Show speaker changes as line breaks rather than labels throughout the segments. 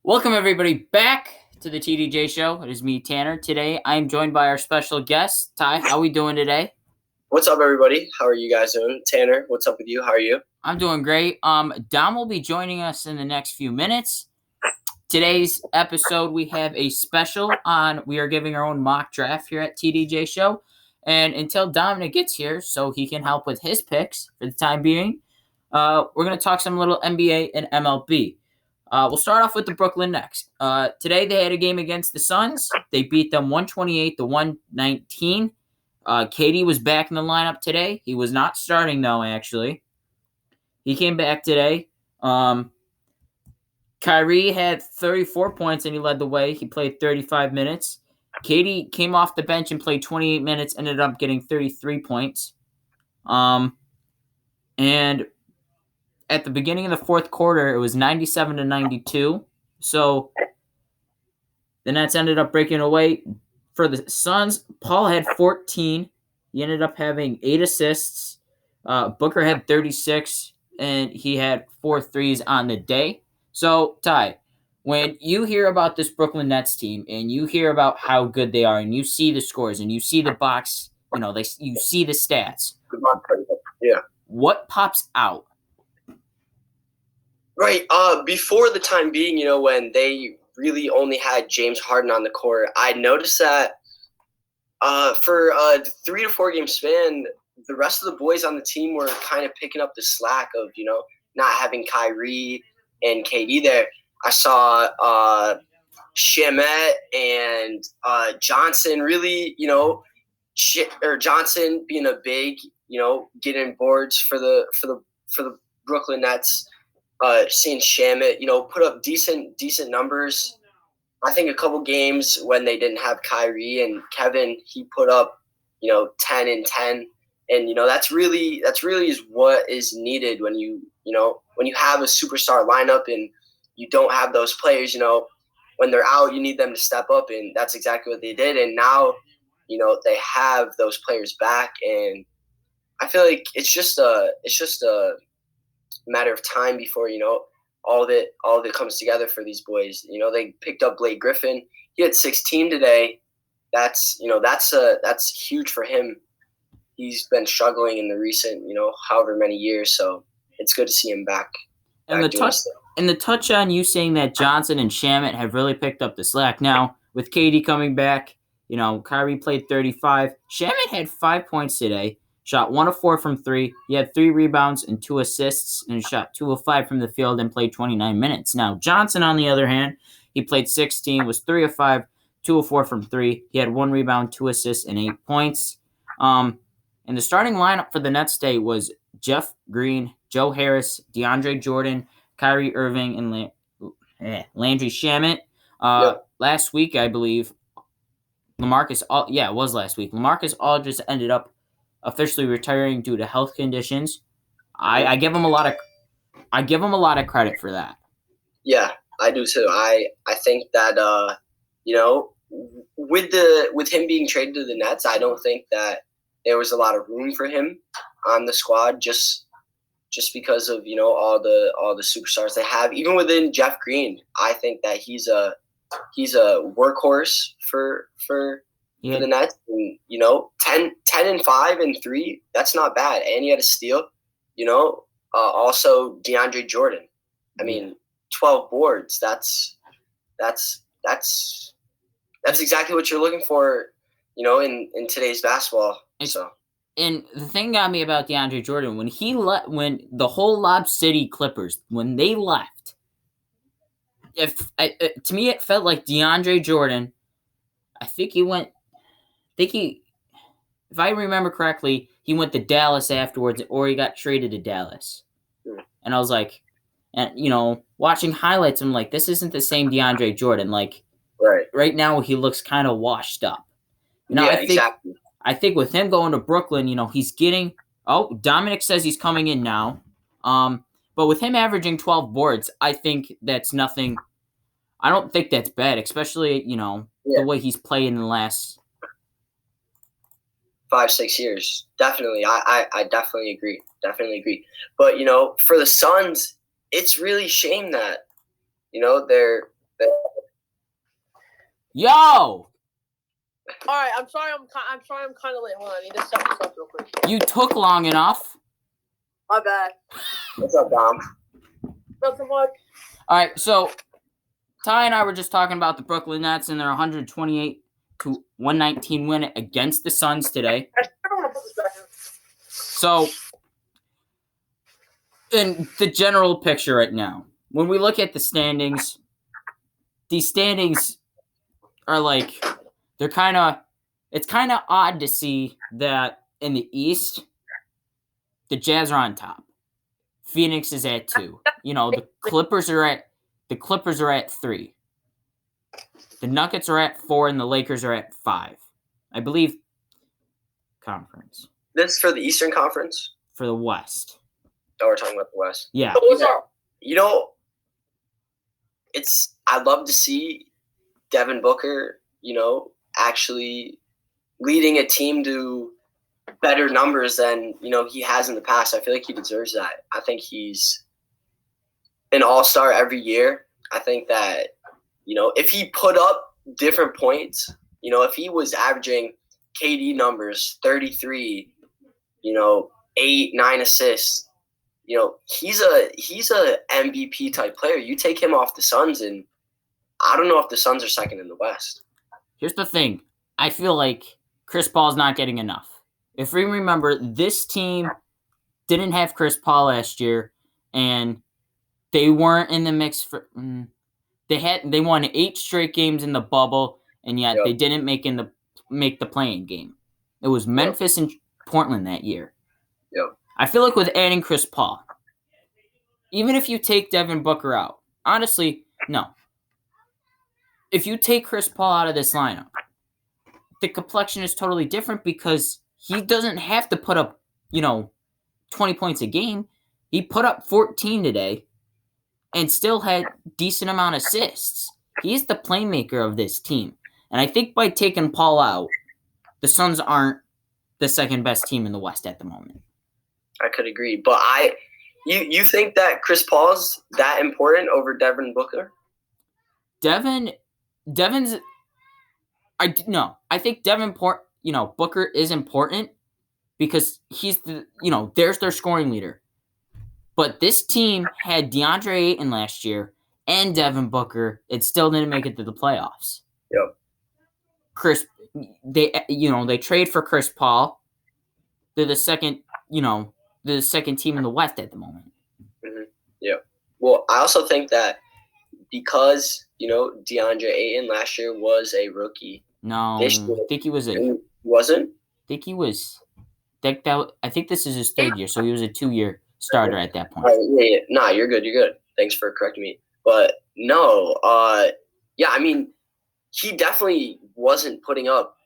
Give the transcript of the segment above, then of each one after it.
Welcome, everybody, back to the TDJShow. It is me, Tanner. Today, I am joined by our special guest, Ty. How are we doing today?
What's up, everybody? How are you guys doing? Tanner, what's up with you? How are you?
I'm doing great. Dom will be joining us in the next few minutes. Today's episode, we have a special on. We are giving our own mock draft here at TDJ Show. And until Dominic gets here, so he can help with his picks for the time being, we're going to talk some little NBA and MLB. We'll start off with the Brooklyn Nets. Today they had a game against the Suns. They beat them 128-119. KD was back in the lineup today. He was not starting, though, actually. He came back today. Kyrie had 34 points and he led the way. He played 35 minutes. KD came off the bench and played 28 minutes, ended up getting 33 points. And at the beginning of the fourth quarter, it was 97-92. So the Nets ended up breaking away. For the Suns, Paul had 14. He ended up having 8 assists. Booker had 36, and he had 4 threes on the day. So, Ty, when you hear about this Brooklyn Nets team and you hear about how good they are and you see the scores and you see the box, you see the stats.
Yeah.
What pops out?
Right. Before the time being, when they really only had James Harden on the court, I noticed that for a 3 to 4 game span, the rest of the boys on the team were kind of picking up the slack of, not having Kyrie and KD there. I saw Shamet and Johnson really, Johnson being a big, getting boards for the Brooklyn Nets. Seeing Shamet, put up decent numbers. I think a couple games when they didn't have Kyrie and Kevin, he put up, 10 and 10. And, that's really is what is needed when you have a superstar lineup and you don't have those players, when they're out, you need them to step up. And that's exactly what they did. And now, they have those players back. And I feel like it's just a matter of time before all of it comes together for these boys. They picked up Blake Griffin. He had 16 today. That's huge for him. He's been struggling in the recent however many years, so it's good to see him back.
And the touch on you saying that Johnson and Shamet have really picked up the slack. Now with KD coming back, Kyrie played 35. Shamet had 5 points today. Shot 1 of 4 from 3. He had 3 rebounds and 2 assists, and shot 2 of 5 from the field and played 29 minutes. Now, Johnson, on the other hand, he played 16, was 3 of 5, 2 of 4 from 3. He had 1 rebound, 2 assists, and 8 points. And the starting lineup for the Nets today was Jeff Green, Joe Harris, DeAndre Jordan, Kyrie Irving, and Landry Shamet. Last week, I believe, it was last week. LaMarcus Aldridge ended up officially retiring due to health conditions. I give him a lot of credit for that.
Yeah, I do too. I think that with him being traded to the Nets, I don't think that there was a lot of room for him on the squad just because of all the superstars they have. Even within Jeff Green, I think that he's a workhorse for the Nets. And 10 and 5 and 3, that's not bad. And he had a steal. Also DeAndre Jordan. I mean, 12 boards. That's exactly what you're looking for, in today's basketball.
And the thing got me about DeAndre Jordan, when the whole Lob City Clippers, when they left, to me it felt like DeAndre Jordan, if I remember correctly, he went to Dallas afterwards, or he got traded to Dallas. And I was like, watching highlights, I'm like, this isn't the same DeAndre Jordan. Like, right now he looks kind of washed up.
Exactly.
I think with him going to Brooklyn, he's getting. Oh, Dominic says he's coming in now. But with him averaging 12 boards, I think that's nothing. I don't think that's bad, especially the way he's played in the last
5-6 years. Definitely, I definitely agree. But for the Suns, it's really a shame that they're
Yo!
All right, I'm sorry. I'm kind of late. Hold on, I need to set this up real quick.
You took long enough.
My bad.
What's up, Dom?
Nothing much.
All right, so Ty and I were just talking about the Brooklyn Nets and their 128-119 win against the Suns today.
I don't want to put this back in.
So, in the general picture right now, when we look at the standings, these standings are like, it's kind of odd to see that in the East, the Jazz are on top. Phoenix is at 2. The Clippers are at 3. The Nuggets are at 4 and the Lakers are at 5. I believe conference.
This for the Eastern Conference?
For the West.
Oh, we're talking about the West.
Yeah.
I'd love to see Devin Booker, actually leading a team to better numbers than, he has in the past. I feel like he deserves that. I think he's an all-star every year. I think that, if he put up different points, if he was averaging KD numbers, 33, 8, 9 assists, he's a MVP type player. You take him off the Suns, and I don't know if the Suns are second in the West.
Here's the thing. I feel like Chris Paul's not getting enough. If we remember, this team didn't have Chris Paul last year, and they weren't in the mix for. They won 8 straight games in the bubble, and yet they didn't make the playing game. It was Memphis and Portland that year.
Yep.
I feel like with adding Chris Paul, even if you take Devin Booker out, honestly, no. If you take Chris Paul out of this lineup, the complexion is totally different because he doesn't have to put up, 20 points a game. He put up 14 today and still had decent amount of assists. He's the playmaker of this team. And I think by taking Paul out, the Suns aren't the second best team in the West at the moment.
I could agree. But you think that Chris Paul's that important over Devin Booker?
Devin's I think Booker is important because he's there's their scoring leader. But this team had DeAndre Ayton last year and Devin Booker. It still didn't make it to the playoffs.
Yep.
They trade for Chris Paul. They're the second team in the West at the moment.
Mm-hmm. Yeah. Well, I also think that because, DeAndre Ayton last year was a rookie.
No, I think he was
wasn't?
I think he was. I think this is his 3rd year, so he was a 2-year starter at that point.
Yeah. Nah, you're good. You're good. Thanks for correcting me. But no, he definitely wasn't putting up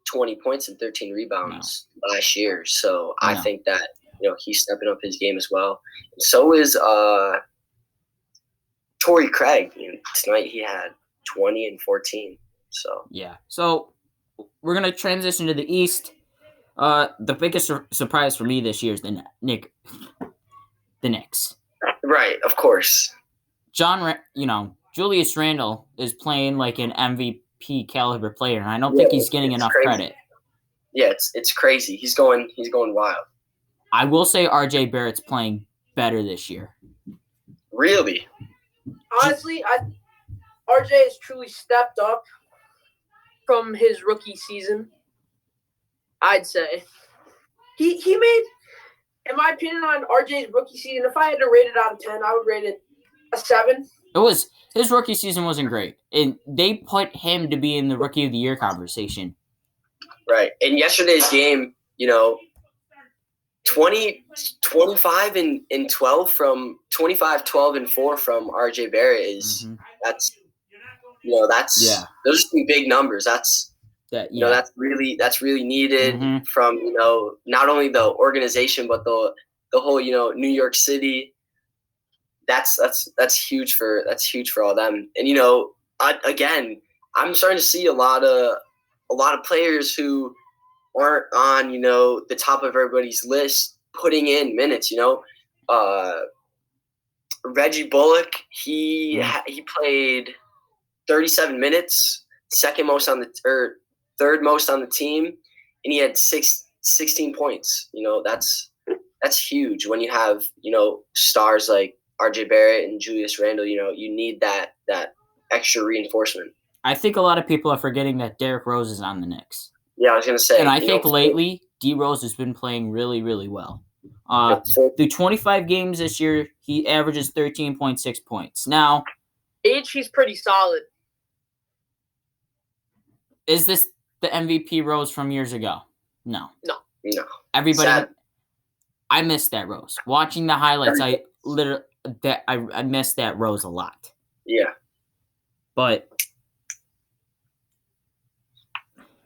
20 points and 13 rebounds last year. So I think that, he's stepping up his game as well. And so is Torrey Craig. Tonight he had 20 and 14. So
yeah. So we're gonna transition to the East. The biggest surprise for me this year is the Knicks.
Right, of course.
Julius Randle is playing like an MVP caliber player, and I don't think he's getting enough credit.
Yeah, it's crazy. He's going wild.
I will say RJ Barrett's playing better this year.
Really?
Honestly, RJ has truly stepped up from his rookie season. I'd say he made, in my opinion, on RJ's rookie season, if I had to rate it out of 10, I would rate it a 7.
His rookie season wasn't great, and they put him to be in the Rookie of the Year conversation.
Right. In yesterday's game, 25 and 12 from 25, 12 and 4 from RJ Barrett is that's those are some big numbers. That's really needed from not only the organization but the whole New York City. That's huge for all them. And again, I'm starting to see a lot of players who aren't on the top of everybody's list putting in minutes. Reggie Bullock, he played 37 minutes, third most on the team, and he had 16 points. That's huge when you have, stars like RJ Barrett and Julius Randle. You need that extra reinforcement.
I think a lot of people are forgetting that Derrick Rose is on the Knicks.
Yeah, I was going to say.
And I think lately, D Rose has been playing really, really well. Through 25 games this year, he averages 13.6 points. Now,
he's pretty solid.
Is this the MVP Rose from years ago? No. Everybody,
Sad.
I missed that Rose. Watching the highlights, I missed that Rose a lot.
Yeah.
But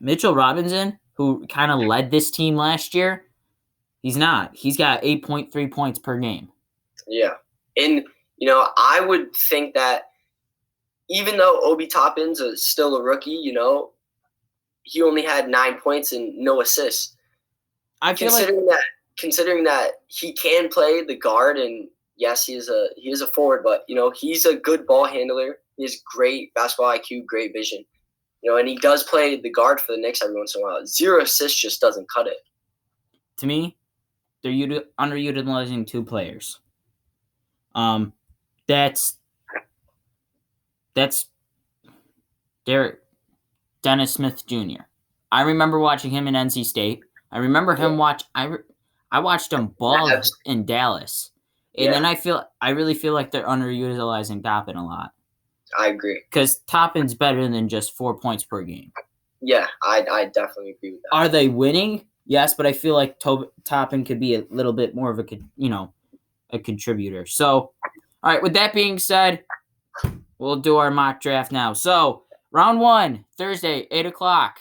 Mitchell Robinson, who kind of led this team last year, he's not. He's got 8.3 points per game.
Yeah. And, I would think that even though Obi Toppin's still a rookie, he only had 9 points and no assists. Considering that he can play the guard, and yes, he is a forward, but he's a good ball handler. He has great basketball IQ, great vision. And he does play the guard for the Knicks every once in a while. 0 assists just doesn't cut it.
To me, they're underutilizing 2 players. That's Dennis Smith Jr. I remember watching him in NC State. I remember him I watched him ball in Dallas. And then I really feel like they're underutilizing Toppin a lot.
I agree.
Because Toppin's better than just 4 points per game.
Yeah, I definitely agree with that.
Are they winning? Yes, but I feel like Toppin could be a little bit more of a contributor. So, all right, with that being said, we'll do our mock draft now. So, round 1, Thursday, 8 o'clock.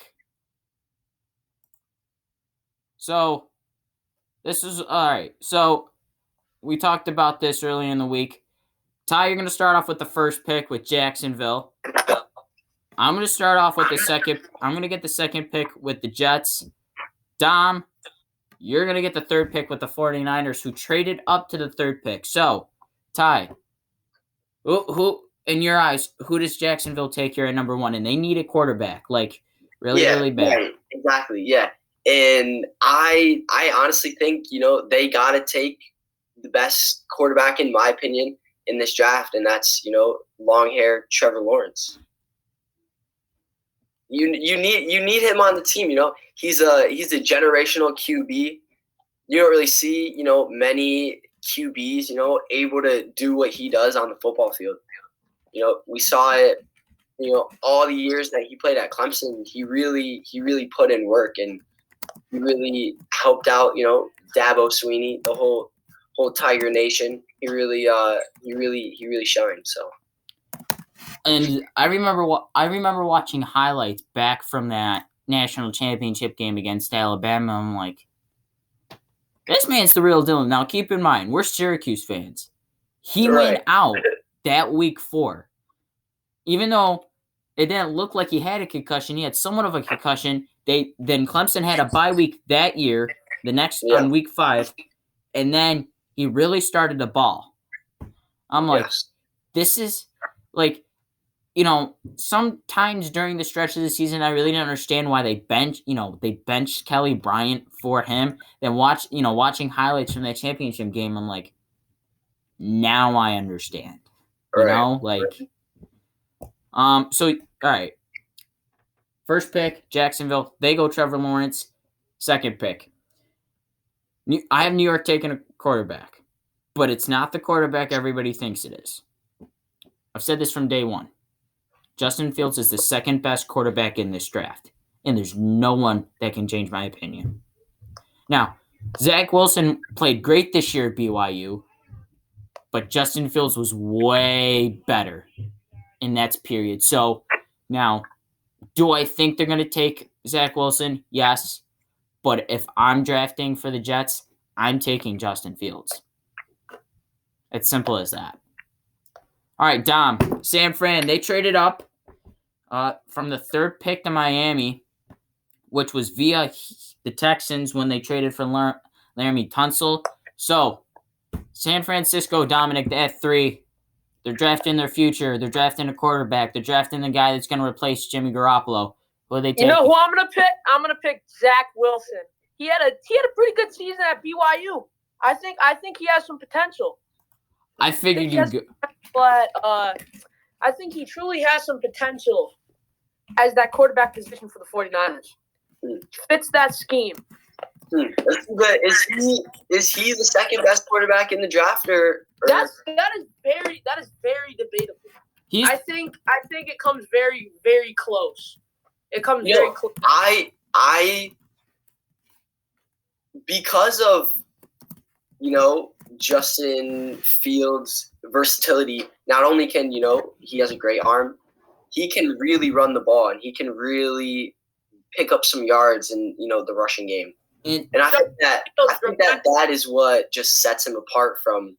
So, this is, all right. So, we talked about this earlier in the week. Ty, you're going to start off with the first pick with Jacksonville. I'm going to start off with the second. I'm going to get the second pick with the Jets. Dom, you're going to get the third pick with the 49ers, who traded up to the third pick. So, Ty, who in your eyes, who does Jacksonville take here at number 1? And they need a quarterback, really bad.
Right, exactly, yeah. And I honestly think, they got to take the best quarterback, in my opinion, in this draft, and that's, long-haired Trevor Lawrence. You need him on the team. He's a generational QB. You don't really see many QBs able to do what he does on the football field. We saw it. All the years that he played at Clemson, he really put in work, and he really helped out. Dabo Sweeney, the whole Tiger Nation. He really shined. So.
And I remember watching highlights back from that national championship game against Alabama. I'm like, this man's the real deal. Now, keep in mind, we're Syracuse fans. He went out that week 4. Even though it didn't look like he had a concussion, he had somewhat of a concussion. Then Clemson had a bye week that year, on week 5, and then he really started to ball. I'm like, this is like, sometimes during the stretch of the season, I really didn't understand why they benched Kelly Bryant for him. Then watching highlights from that championship game, I'm like, now I understand. So, all right. First pick, Jacksonville. They go Trevor Lawrence. Second pick. I have New York taking a quarterback, but it's not the quarterback everybody thinks it is. I've said this from day 1. Justin Fields is the second best quarterback in this draft, and there's no one that can change my opinion. Now, Zach Wilson played great this year at BYU, but Justin Fields was way better in that period. So, now, do I think they're going to take Zach Wilson? Yes. But if I'm drafting for the Jets, I'm taking Justin Fields. It's simple as that. All right, Dom. San Fran, they traded up from the third pick to Miami, which was via the Texans when they traded for Laramie Tunsil. So, San Francisco, Dominic, at 3. They're drafting their future. They're drafting a quarterback. They're drafting the guy that's going to replace Jimmy Garoppolo. Who are they taking?
You know who I'm gonna pick? I'm gonna pick Zach Wilson. He had a pretty good season at BYU. I think he has some potential.
I figured you'd go.
But I think he truly has some potential as that quarterback position for the 49ers. Fits that scheme.
But is he the second best quarterback in the draft, or?
That is very debatable. I think it comes very, very close. It comes very close.
I because of Justin Fields' versatility. Not only can he has a great arm, he can really run the ball and he can really pick up some yards in the rushing game. And I think that is what just sets him apart from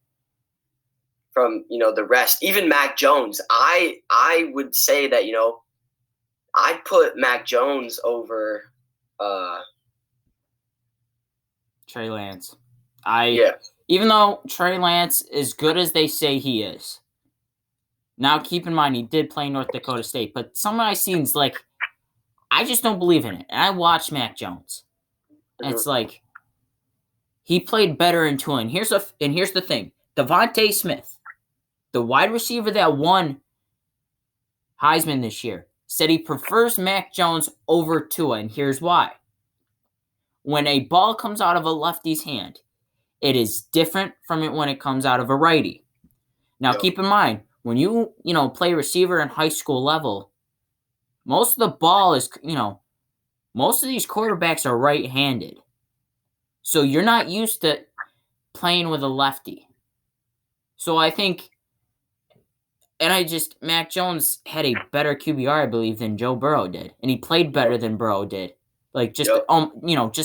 the rest. Even Mac Jones, I would say that I'd put Mac Jones over
Trey Lance. Even though Trey Lance is good as they say he is. Now keep in mind he did play North Dakota State, but some of my scenes I just don't believe in it. And I watched Mac Jones. And it's like he played better in Tulane. Here's the thing. Devontae Smith, the wide receiver that won Heisman this year, said he prefers Mac Jones over Tua, and here's why. When a ball comes out of a lefty's hand, it is different from it when it comes out of a righty. Now, keep in mind, when you play receiver in high school level, most of the ball is, most of these quarterbacks are right-handed. So you're not used to playing with a lefty. So I think, Mac Jones had a better QBR, I believe, than Joe Burrow did. And he played better than Burrow did. Just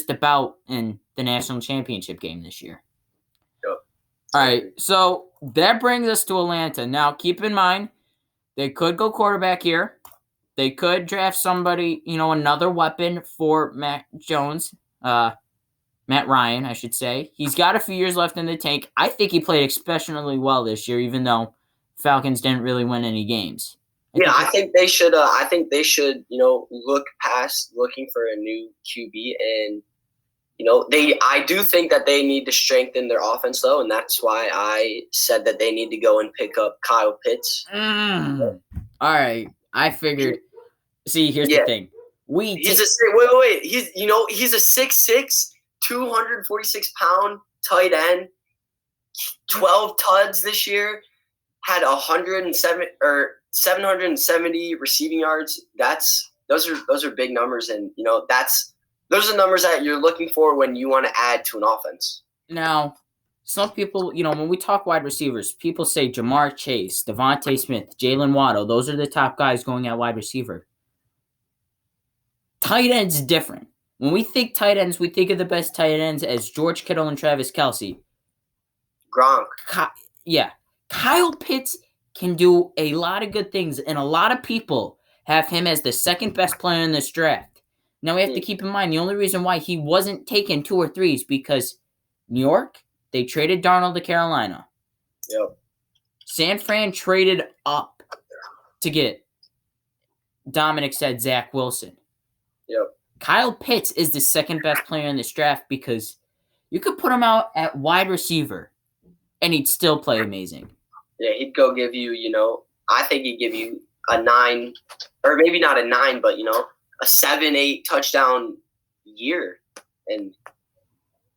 about in the national championship game this year. All right, so that brings us to Atlanta. Now, keep in mind, they could go quarterback here. They could draft somebody, another weapon for Mac Jones. Matt Ryan, I should say. He's got a few years left in the tank. I think he played exceptionally well this year, even though Falcons didn't really win any games.
I think they should. Look past looking for a new QB, and I do think that they need to strengthen their offense, though, and that's why I said that they need to go and pick up Kyle Pitts.
All right, I figured. See, here's the thing. He's a 6'6", 246-pound tight end, 12 tuds this year, had 770 receiving yards. Those are big numbers, and those are numbers that you're looking for when you want to add to an offense. Now, some people, when we talk wide receivers, people say Jamar Chase, Devontae Smith, Jalen Waddle. Those are the top guys going at wide receiver. Tight ends different. When we think tight ends, we think of the best tight ends as George Kittle and Travis Kelce.
Gronk.
Kyle Pitts can do a lot of good things, and a lot of people have him as the second best player in this draft. Now, we have to keep in mind, the only reason why he wasn't taken 2 or 3 is because New York, they traded Darnold to Carolina.
Yep.
San Fran traded up to get Dominic said Zach Wilson.
Yep.
Kyle Pitts is the second best player in this draft because you could put him out at wide receiver and he'd still play amazing.
Yeah, he'd go give you, I think he'd give you a 9, or maybe not a 9, but, a 7-8 touchdown year. And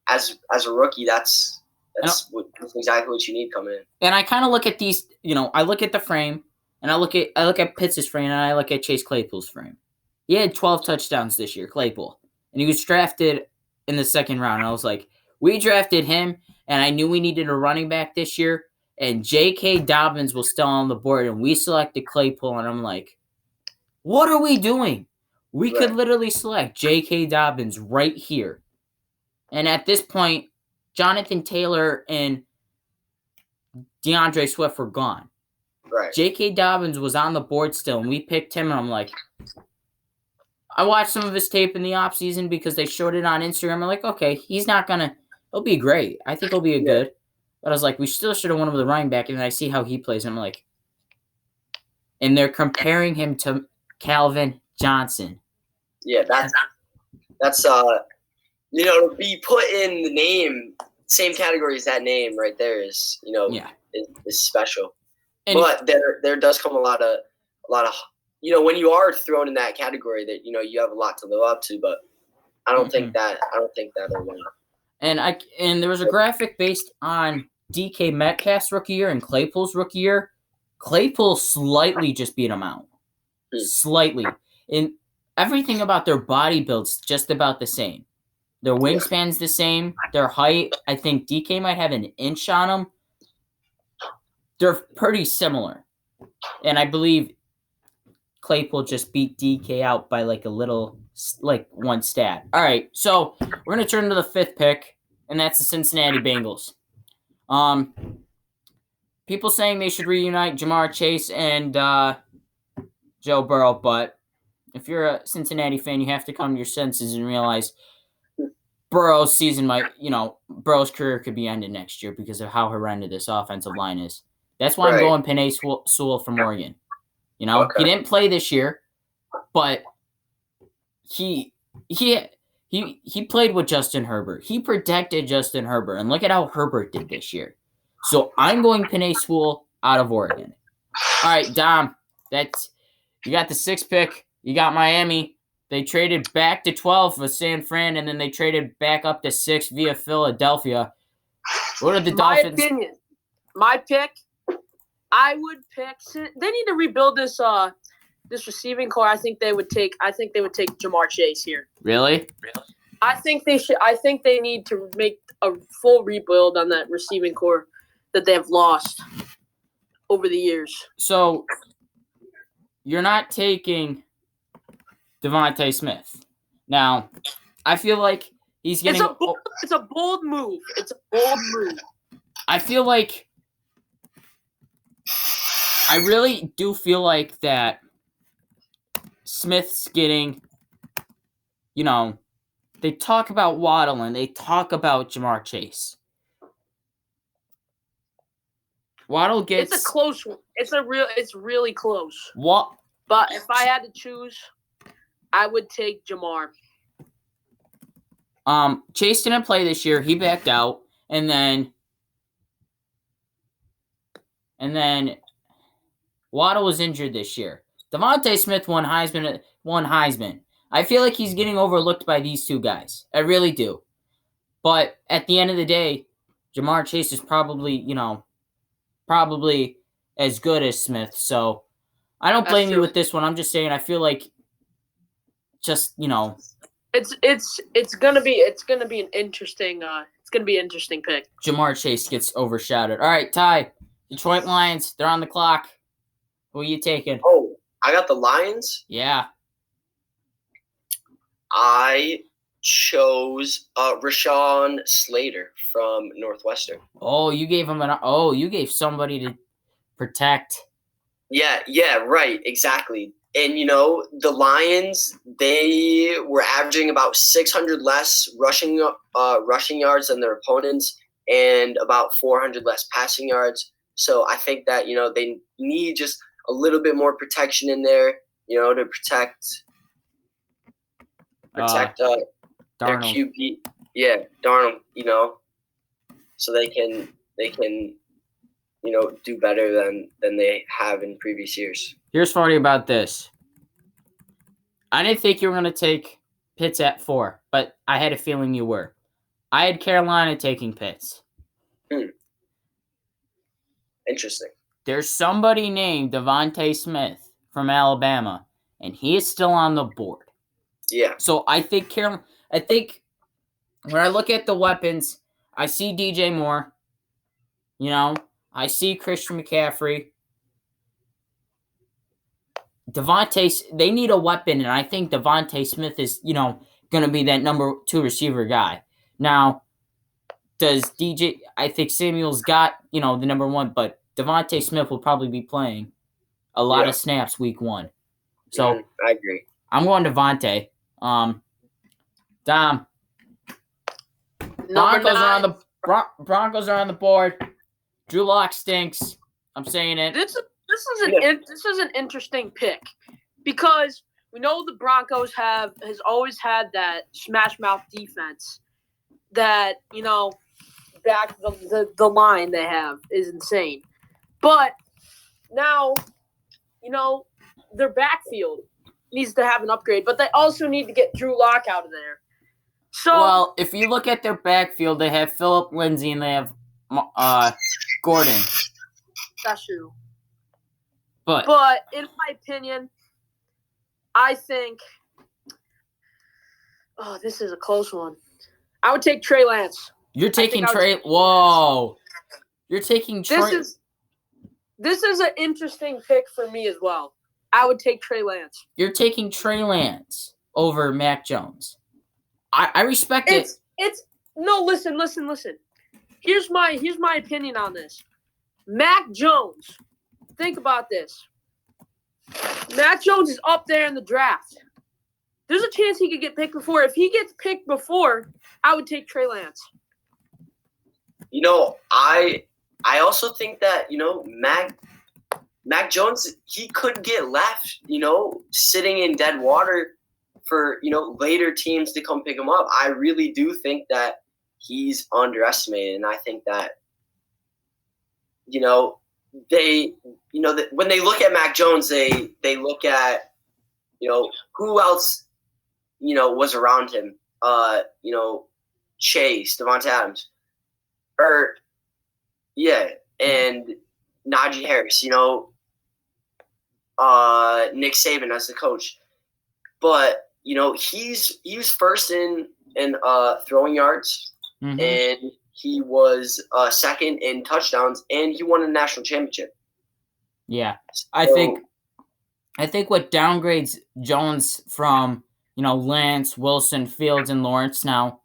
as a rookie, that's exactly what you need coming in.
And I kind of look at these, I look at the frame, and I look at Pitts' frame, and I look at Chase Claypool's frame. He had 12 touchdowns this year, Claypool. And he was drafted in the second round. And I was like, we drafted him, and I knew we needed a running back this year. And J.K. Dobbins was still on the board, and we selected Claypool. And I'm like, what are we doing? We could literally select J.K. Dobbins right here. And at this point, Jonathan Taylor and DeAndre Swift were gone.
Right.
J.K. Dobbins was on the board still, and we picked him, and I'm like, I watched some of his tape in the offseason because they showed it on Instagram. I'm like, okay, he'll be great. I think he'll be good. But I was like, we still should have won him with a running back, and then I see how he plays, and I'm like, and they're comparing him to Calvin Johnson.
Yeah, that's to be put in the name, same category as that name right there is is special. But there does come a lot of when you are thrown in that category that you have a lot to live up to. But I don't think that'll win.
And there was a graphic based on DK Metcalf's rookie year and Claypool's rookie year. Claypool slightly just beat him out. Slightly. And everything about their body build's just about the same. Their wingspan's the same. Their height, I think DK might have an inch on them. They're pretty similar. And I believe Claypool just beat DK out by like one stat. All right, so we're going to turn to the 5th pick, and that's the Cincinnati Bengals. People saying they should reunite Jamar Chase and Joe Burrow, but if you're a Cincinnati fan, you have to come to your senses and realize Burrow's Burrow's career could be ended next year because of how horrendous this offensive line is. That's why I'm going Penei Sewell from Oregon. He didn't play this year, but he played with Justin Herbert. He protected Justin Herbert, and look at how Herbert did this year. So I'm going Penei Sewell out of Oregon. All right, Dom, you got the 6th pick. You got Miami. They traded back to 12 with San Fran, and then they traded back up to 6 via Philadelphia. What are the Dolphins?
My opinion, my pick, I would pick. They need to rebuild this receiving core. I think they would take Jamar Chase here.
Really?
I think they should. I think they need to make a full rebuild on that receiving core that they have lost over the years.
So you're not taking Devontae Smith. Now, I feel like he's getting.
It's a bold move.
I feel like. I really do feel like that Smith's getting. They talk about Waddle and they talk about Jamar Chase. Waddle gets.
It's a close one. It's really close.
What?
But if I had to choose, I would take Jamar.
Chase didn't play this year. He backed out, and then Waddle was injured this year. Devontae Smith won Heisman. I feel like he's getting overlooked by these two guys. I really do. But at the end of the day, Jamar Chase is probably as good as Smith. So I don't blame you with this one. I'm just saying I feel like it's gonna be an interesting pick. Jamar Chase gets overshadowed. All right, Ty. Detroit Lions, they're on the clock. Who are you taking?
Oh, I got the Lions?
Yeah.
I chose Rashawn Slater from Northwestern.
Oh, you gave somebody to protect.
Yeah, right, exactly. And the Lions, they were averaging about 600 less rushing yards than their opponents, and about 400 less passing yards. So I think that they need just a little bit more protection in there, to protect their QB. Yeah, Darnold. So they can do better than they have in previous years.
Here's funny about this. I didn't think you were going to take Pitts at 4, but I had a feeling you were. I had Carolina taking Pitts.
Interesting.
There's somebody named Devontae Smith from Alabama, and he is still on the board.
Yeah.
So I think when I look at the weapons, I see DJ Moore. I see Christian McCaffrey. They need a weapon, and I think Devontae Smith is, going to be that number 2 receiver guy. Now, I think Samuel's got, the number 1, but Devontae Smith will probably be playing a lot of snaps week 1. So
I agree.
I'm going Devontae. Dom. Broncos are on the board. Drew Lock stinks. I'm saying it.
This This is an interesting pick because we know the Broncos has always had that smash mouth defense that back the line they have is insane, but now their backfield needs to have an upgrade, but they also need to get Drew Lock out of there. So,
well, if you look at their backfield, they have Phillip Lindsay and they have Gordon.
That's true.
But
in my opinion, I think this is a close one. I would take Trey Lance.
You're taking Trey. Whoa. You're taking Trey.
This is an interesting pick for me as well. I would take Trey Lance.
You're taking Trey Lance over Mac Jones. I respect it.
No, listen. Here's my opinion on this. Mac Jones. Think about this. Mac Jones is up there in the draft. There's a chance he could get picked before. If he gets picked before, I would take Trey Lance.
I also think that, Mac Jones, he could get left, sitting in dead water for, later teams to come pick him up. I really do think that he's underestimated. And I think that, they, when they look at Mac Jones, they look at, who else, was around him. Chase, Devontae Adams. And Najee Harris, Nick Saban as the coach. But, he was first in throwing yards, and he was second in touchdowns, and he won a national championship.
Yeah. I think what downgrades Jones from, Lance, Wilson, Fields, and Lawrence. Now,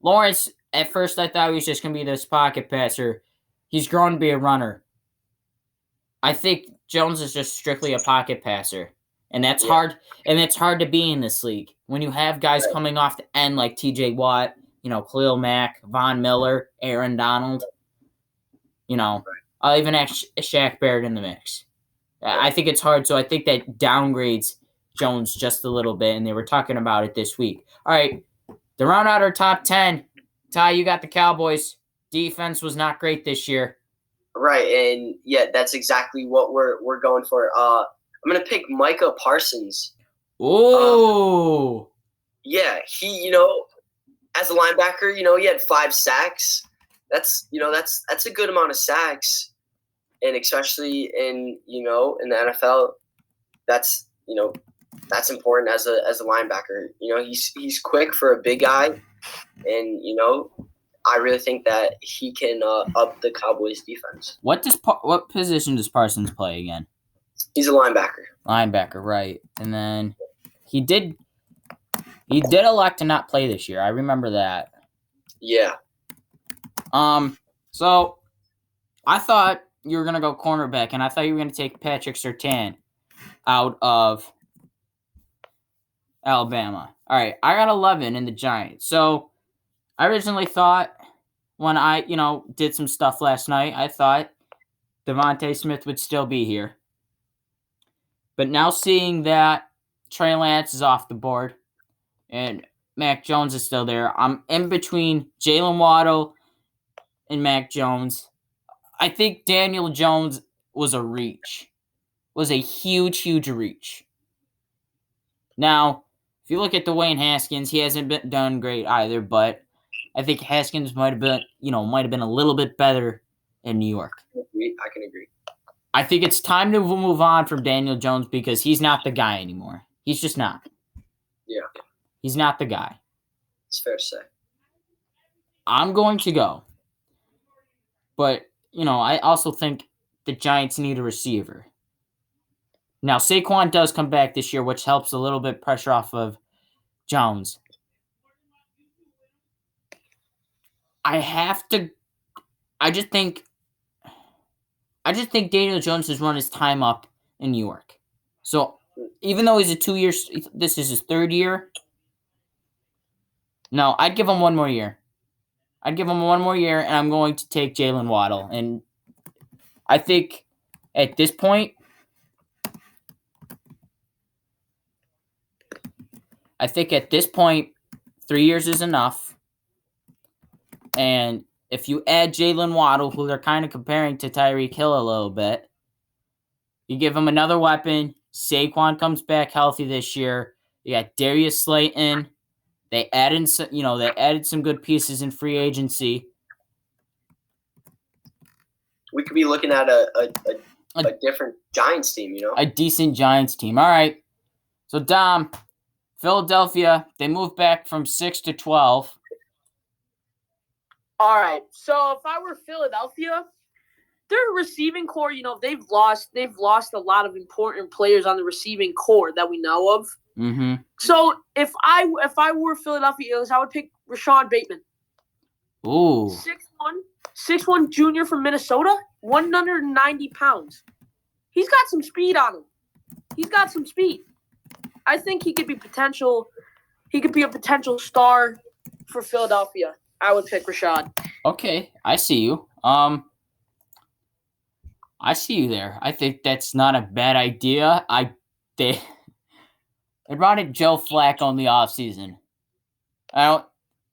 Lawrence, at first I thought he was just going to be this pocket passer. He's grown to be a runner. I think Jones is just strictly a pocket passer. And that's hard. And it's hard to be in this league. When you have guys coming off the end like TJ Watt, Khalil Mack, Von Miller, Aaron Donald, I'll even have Shaq Barrett in the mix. I think it's hard. So I think that downgrades Jones just a little bit. And they were talking about it this week. All right. To round out our top 10, Ty, you got the Cowboys. Defense was not great this year.
Right, and that's exactly what we're going for. I'm gonna pick Micah Parsons.
Oh,
he, as a linebacker, he had 5 sacks. That's a good amount of sacks, and especially in in the NFL, that's important as a linebacker. He's quick for a big guy, and I really think that he can up the Cowboys' defense.
What position does Parsons play again?
He's a linebacker.
Linebacker, right? And then he did elect to not play this year. I remember that.
Yeah.
So I thought you were gonna go cornerback, and I thought you were gonna take Patrick Surtain out of Alabama. All right, I got 11 in the Giants. So I originally thought when I, did some stuff last night, I thought Devontae Smith would still be here. But now seeing that Trey Lance is off the board and Mac Jones is still there, I'm in between Jalen Waddle and Mac Jones. I think Daniel Jones was a reach. Was a huge, huge reach. Now, if you look at Dwayne Haskins, he hasn't been done great either, but I think Haskins might have been a little bit better in New York.
I can agree.
I think it's time to move on from Daniel Jones because he's not the guy anymore. He's just not.
Yeah.
He's not the guy.
It's fair to say.
I'm going to go. But, I also think the Giants need a receiver. Now, Saquon does come back this year, which helps a little bit pressure off of Jones. I just think Daniel Jones has run his time up in New York. So, even though he's this is his 3rd year, no, I'd give him one more year. And I'm going to take Jalen Waddle. And I think at this point, I think at this point, 3 years is enough. And if you add Jalen Waddle, who they're kind of comparing to Tyreek Hill a little bit, you give him another weapon. Saquon comes back healthy this year. You got Darius Slayton. They added some good pieces in free agency.
We could be looking at a different Giants team,
A decent Giants team. All right. So, Dom, Philadelphia, they moved back from 6 to 12.
All right. So if I were Philadelphia, their receiving core, they've lost a lot of important players on the receiving core that we know of.
Mm-hmm.
So if I were Philadelphia Eagles, I would pick Rashawn Bateman.
Ooh.
6'1" junior from Minnesota, 190 pounds. He's got some speed on him. I think he could be a potential star for Philadelphia. I would pick Rashad.
Okay, I see you. I see you there. I think that's not a bad idea. They brought in Joe Flacco in the offseason. I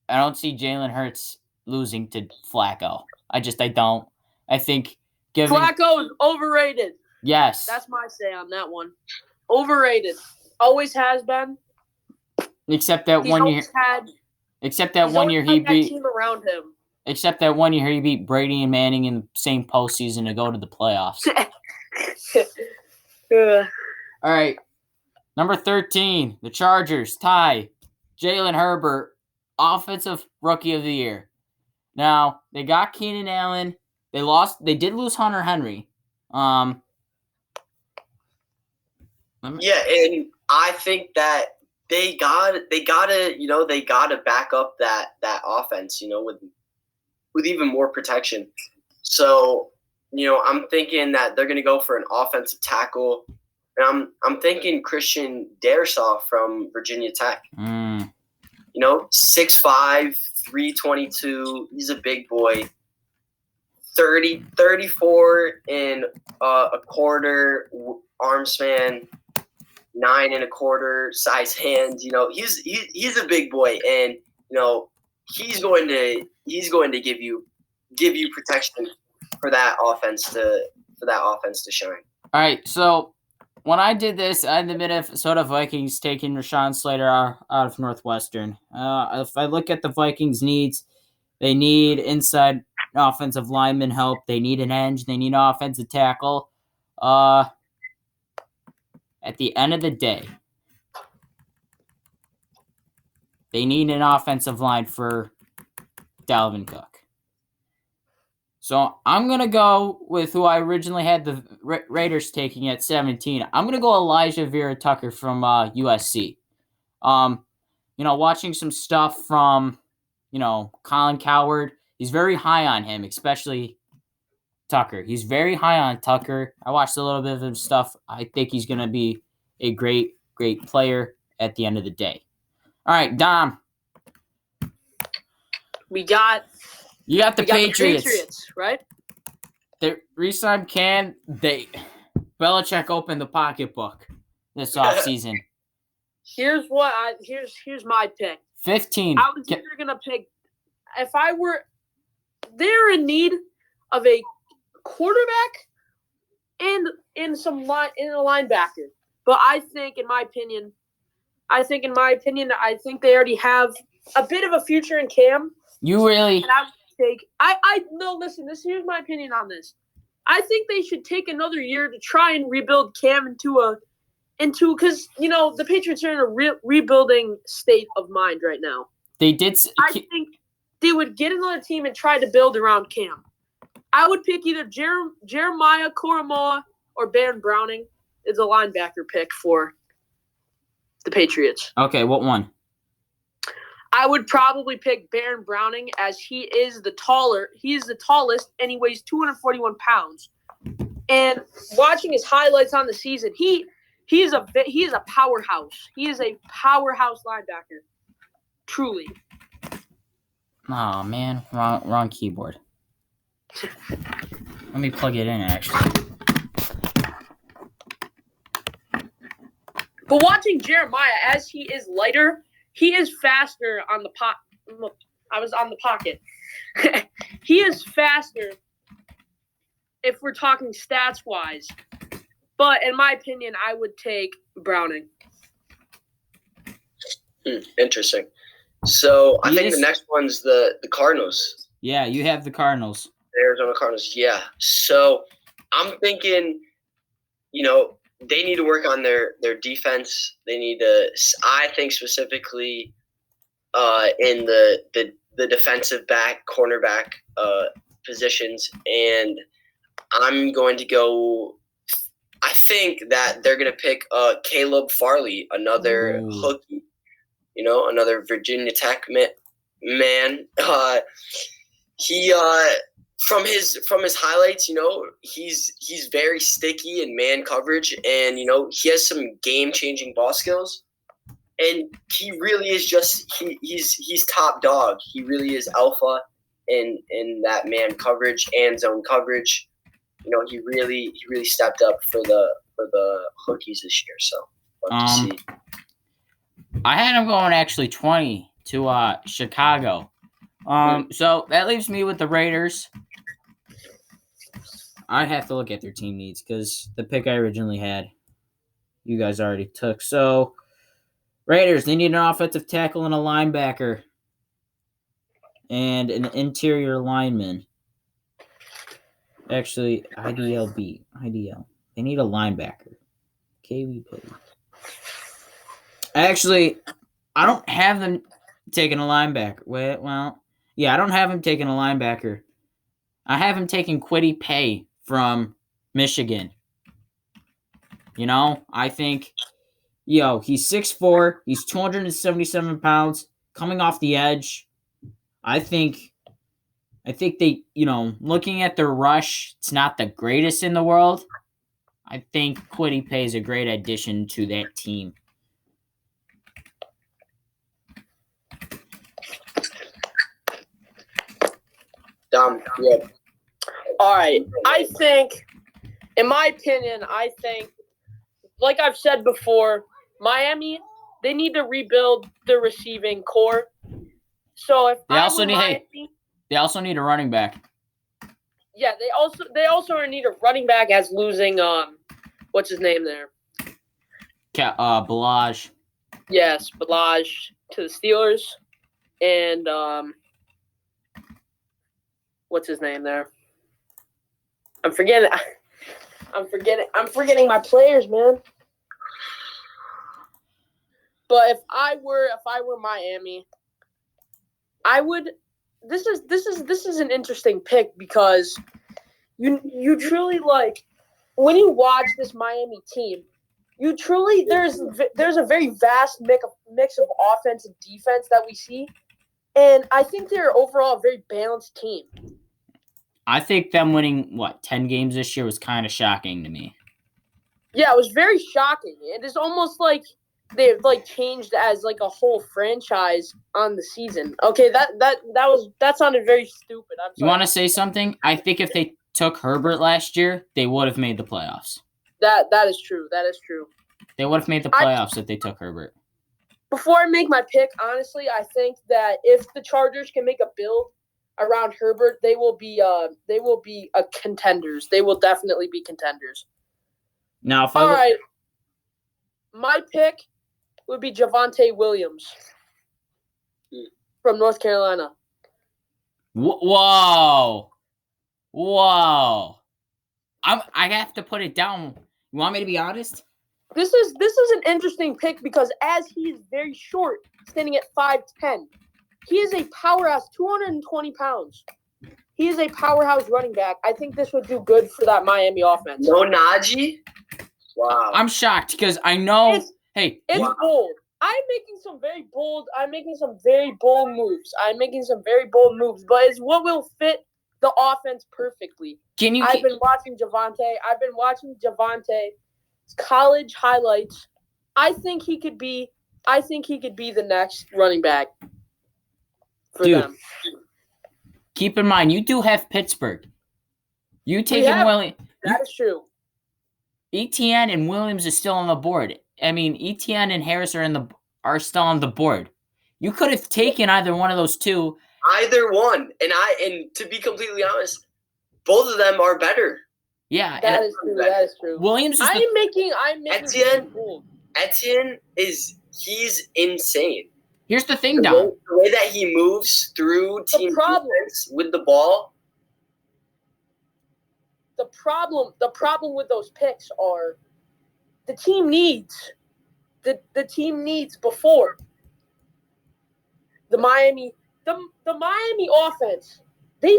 don't see Jalen Hurts losing to Flacco. I don't. I think
Flacco is overrated.
Yes.
That's my say on that one. Overrated. Always has been.
Except that one year. Except that one year he beat
team around him.
Except that one year he beat Brady and Manning in the same postseason to go to the playoffs. All right. Number 13, the Chargers tie Jalen Herbert, Offensive Rookie of the Year. Now, they got Keenan Allen. They did lose Hunter Henry.
Yeah, and I think that they gotta back up that offense, with even more protection. So, I'm thinking that they're gonna go for an offensive tackle. And I'm thinking Christian Darrisaw from Virginia Tech. 6'5", 322. He's a big boy. 34 and a quarter arm span, 9 1/4 size hands. He's a big boy, and he's going to give you protection for that offense to shine.
All right, so when I did this, I had the Minnesota Vikings taking Rashawn Slater out of Northwestern. If I look at the Vikings' needs, they need inside offensive lineman help. They need an edge. They need an offensive tackle. At the end of the day, they need an offensive line for Dalvin Cook. So I'm going to go with who I originally had the Raiders taking at 17. I'm going to go Elijah Vera-Tucker from USC. Watching some stuff from, Colin Cowherd, he's very high on him, especially Tucker. He's very high on Tucker. I watched a little bit of his stuff. I think he's going to be a great, great player at the end of the day. All right, Dom. You got the Patriots,
right?
They re-signed Cam. Belichick opened the pocketbook this offseason.
Here's my pick.
15.
I was either gonna pick they're in need of a quarterback and in a linebacker. But I think in my opinion, I think they already have a bit of a future in Cam.
You really?
And I would take. No. Listen. Here's my opinion on this. I think they should take another year to try and rebuild Cam because the Patriots are in a rebuilding state of mind right now.
They did.
I think they would get another team and try to build around Cam. I would pick either Jeremiah Koromoa or Baron Browning is a linebacker pick for the Patriots.
Okay, what one?
I would probably pick Baron Browning as he is the tallest, and he weighs 241 pounds. And watching his highlights on the season, he is a powerhouse. He is a powerhouse linebacker. Truly.
Oh man, wrong keyboard. Let me plug it in actually.
But watching Jeremiah, as he is lighter, he is faster on the pot. Look, I was on the pocket. He is faster if we're talking stats-wise. But in my opinion, I would take Browning.
Interesting. So I think the next one's the Cardinals.
Yeah, you have the Cardinals.
The Arizona Cardinals, yeah. So I'm thinking, they need to work on their defense. They need to, I think specifically in the defensive back, cornerback positions. And I'm going to go, I think that they're going to pick Caleb Farley, another hooky, another Virginia Tech man. He from his highlights, he's very sticky in man coverage, and he has some game-changing ball skills. And he really is he's top dog. He really is alpha in that man coverage and zone coverage. He really stepped up for the Hokies this year. So love to see.
I had him going actually 20 to Chicago. So that leaves me with the Raiders. I have to look at their team needs because the pick I originally had, you guys already took. So Raiders, they need an offensive tackle and a linebacker and an interior lineman. Actually, IDL. They need a linebacker. KVP. Actually, I don't have them taking a linebacker. I don't have him taking a linebacker. I have him taking Kwity Paye from Michigan. I think, he's 6'4", he's 277 pounds, coming off the edge. I think they, looking at their rush, it's not the greatest in the world. I think Kwity Paye is a great addition to that team.
Yeah.
All right. In my opinion, like I've said before, Miami, they need to rebuild the receiving core. So if
they also need a running back.
Yeah, they also need a running back as losing what's his name there?
Balaj.
Yes, Balaj to the Steelers, and what's his name there? I'm forgetting my players, man. But if I were Miami, I would. This is an interesting pick because you truly when you watch this Miami team, you truly there's a very vast mix of offense and defense that we see, and I think they're overall a very balanced team.
I think them winning 10 games this year was kind of shocking to me.
Yeah, it was very shocking. It is almost like they've changed as a whole franchise on the season. Okay, that sounded very stupid. I'm sorry.
You want to say something? I think if they took Herbert last year, they would have made the playoffs.
That is true. That is true.
They would have made the playoffs if they took Herbert.
Before I make my pick, honestly, I think that if the Chargers can make a build around Herbert, they will be contenders. They will definitely be contenders.
Now,
my pick would be Javonte Williams from North Carolina.
Whoa. I have to put it down. You want me to be honest?
This is an interesting pick because as he is very short, standing at 5'10", he is a powerhouse, 220 pounds. He is a powerhouse running back. I think this would do good for that Miami offense.
No Najee? Wow.
I'm shocked because I know.
It's bold. I'm making some very bold moves. But it's what will fit the offense perfectly. I've been watching Javante's college highlights. I think he could be the next running back for them.
Keep in mind, you do have Pittsburgh. You taking Williams.
That is true.
ETN and Williams is still on the board. Etienne and Harris are still on the board. You could have taken either one of those two.
Either one, and to be completely honest, both of them are better.
Yeah,
That is true.
Williams is
I'm making
Etienne he's insane.
Here's the thing, Don.
The way that he moves through team defense with the ball.
The problem with those picks are the team needs before the Miami offense. They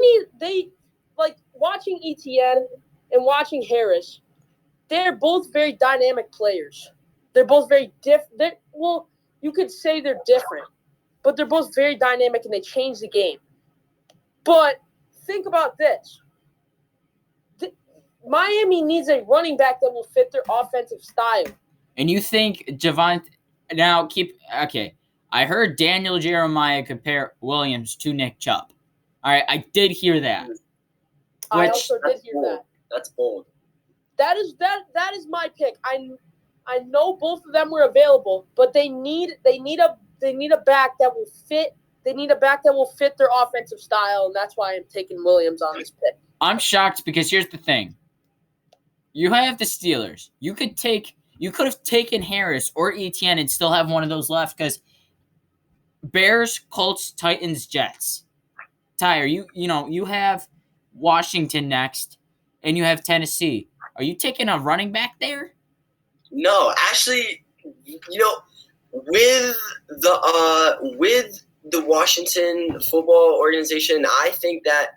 like watching Etienne and watching Harris. They're both very dynamic players. They're both very different. Well, you could say they're different, but they're both very dynamic and they change the game. But think about this. Miami needs a running back that will fit their offensive style.
And you think Javonte I heard Daniel Jeremiah compare Williams to Nick Chubb. All right, I did hear that.
I also did hear that.
That's bold.
That is my pick. I know both of them were available, but they need a back that will fit. They need a back that will fit their offensive style, and that's why I'm taking Williams on this pick.
I'm shocked because here's the thing. You have the Steelers. You could have taken Harris or Etienne and still have one of those left because Bears, Colts, Titans, Jets. Ty, you have Washington next, and you have Tennessee. Are you taking a running back there?
No, actually, with the Washington football organization, I think that